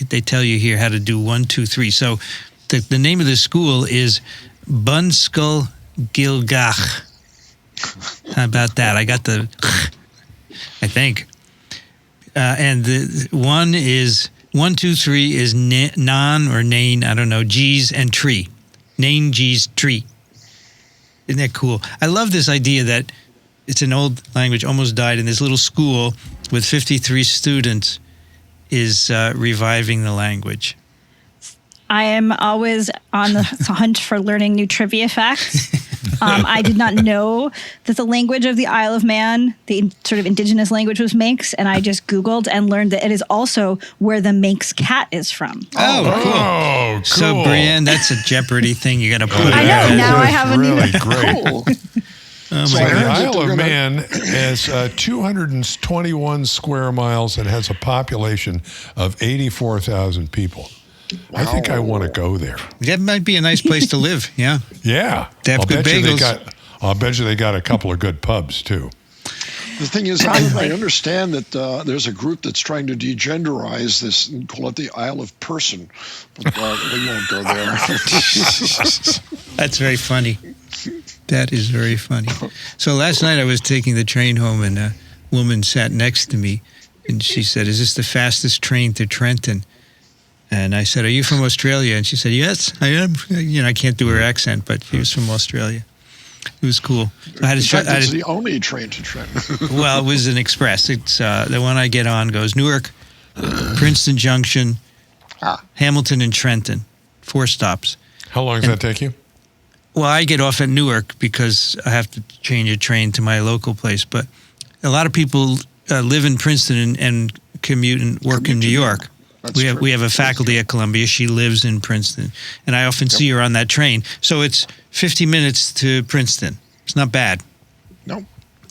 They tell you here how to do 1, 2, 3. So the name of the school is Bunskull Gilgach. How about that? I got the, I think. And the 1, 2, 3 is non or nane, I don't know, G's and tree. Nane, G's, tree. Isn't that cool? I love this idea that it's an old language, almost died, in this little school with 53 students is reviving the language. I am always on the hunt for learning new trivia facts. I did not know that the language of the Isle of Man, the sort of indigenous language, was Manx, and I just Googled and learned that it is also where the Manx cat is from. Oh, cool. So, Brienne, that's a Jeopardy thing you got to put in. I know, there. now I have a new... Really great. Cool. Oh, So my the God. Isle of Man is 221 square miles and has a population of 84,000 people. I think I want to go there. That might be a nice place to live, yeah. Yeah. They have good bagels. I'll bet you they got a couple of good pubs, too. The thing is, I understand that there's a group that's trying to degenderize this and call it the Isle of Person, but we won't go there. That's very funny. That is very funny. So last night I was taking the train home and a woman sat next to me and she said, "Is this the fastest train to Trenton?" And I said, "Are you from Australia?" And she said, "Yes, I am." You know, I can't do her accent, but she was from Australia. It was cool. So It's the only train to Trenton. Well, it was an express. It's the one I get on goes Newark, Princeton Junction, Hamilton, and Trenton. 4 stops. How long does that take you? Well, I get off at Newark because I have to change a train to my local place. But a lot of people live in Princeton and commute and work in New York. We have a faculty at Columbia. She lives in Princeton, and I often see her on that train. So it's 50 minutes to Princeton. It's not bad. No.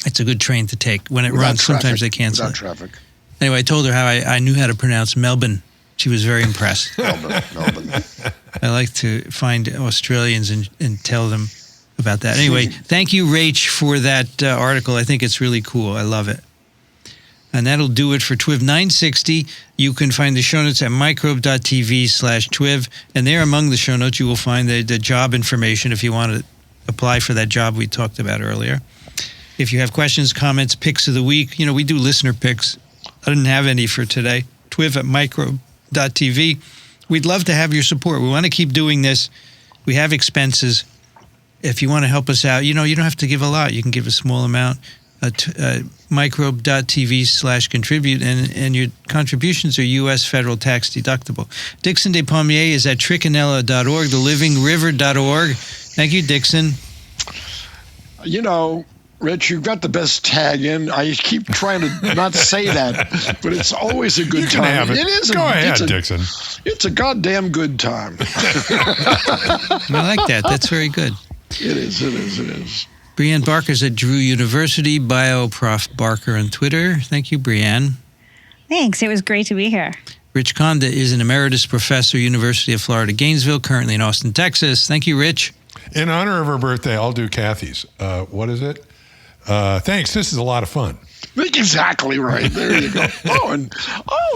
It's a good train to take. When it runs, sometimes they cancel it. Without traffic. Anyway, I told her how I knew how to pronounce Melbourne. She was very impressed. Melbourne. I like to find Australians and tell them about that. Anyway, thank you, Rach, for that article. I think it's really cool. I love it. And that'll do it for TWiV 960. You can find the show notes at microbe.tv/TWiV. And there among the show notes, you will find the job information if you want to apply for that job we talked about earlier. If you have questions, comments, picks of the week, you know, we do listener picks. I didn't have any for today. TWiV at microbe.tv. We'd love to have your support. We want to keep doing this. We have expenses. If you want to help us out, you know, you don't have to give a lot. You can give a small amount. Microbe.tv/contribute, and your contributions are U.S. federal tax deductible. Dixon Despommier is at Racaniello.org, thelivingriver.org. Thank you, Dixon. You know, Rich, you've got the best tag in. I keep trying to not say that, but it's always a good time. Have it. It is. Go ahead, Dixon. It's a goddamn good time. I like that. That's very good. It is. Brianne Barker's at Drew University, BioProf Barker on Twitter. Thank you, Brianne. Thanks. It was great to be here. Rich Conda is an emeritus professor, University of Florida, Gainesville, currently in Austin, Texas. Thank you, Rich. In honor of her birthday, I'll do Kathy's. What is it? Thanks. This is a lot of fun. Exactly right. There you go.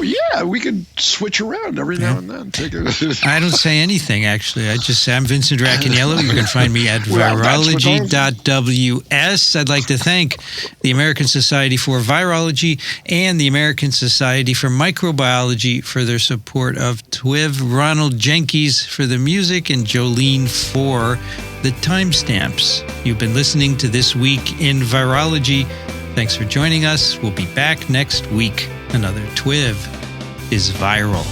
Yeah, we could switch around every now and then. I don't say anything, actually. I just say I'm Vincent Racaniello. You can find me at virology.ws. I'd like to thank the American Society for Virology and the American Society for Microbiology for their support of TWiV, Ronald Jenkins for the music, and Jolene for the timestamps. You've been listening to This Week in Virology. Thanks for joining us. We'll be back next week. Another TWiV is viral.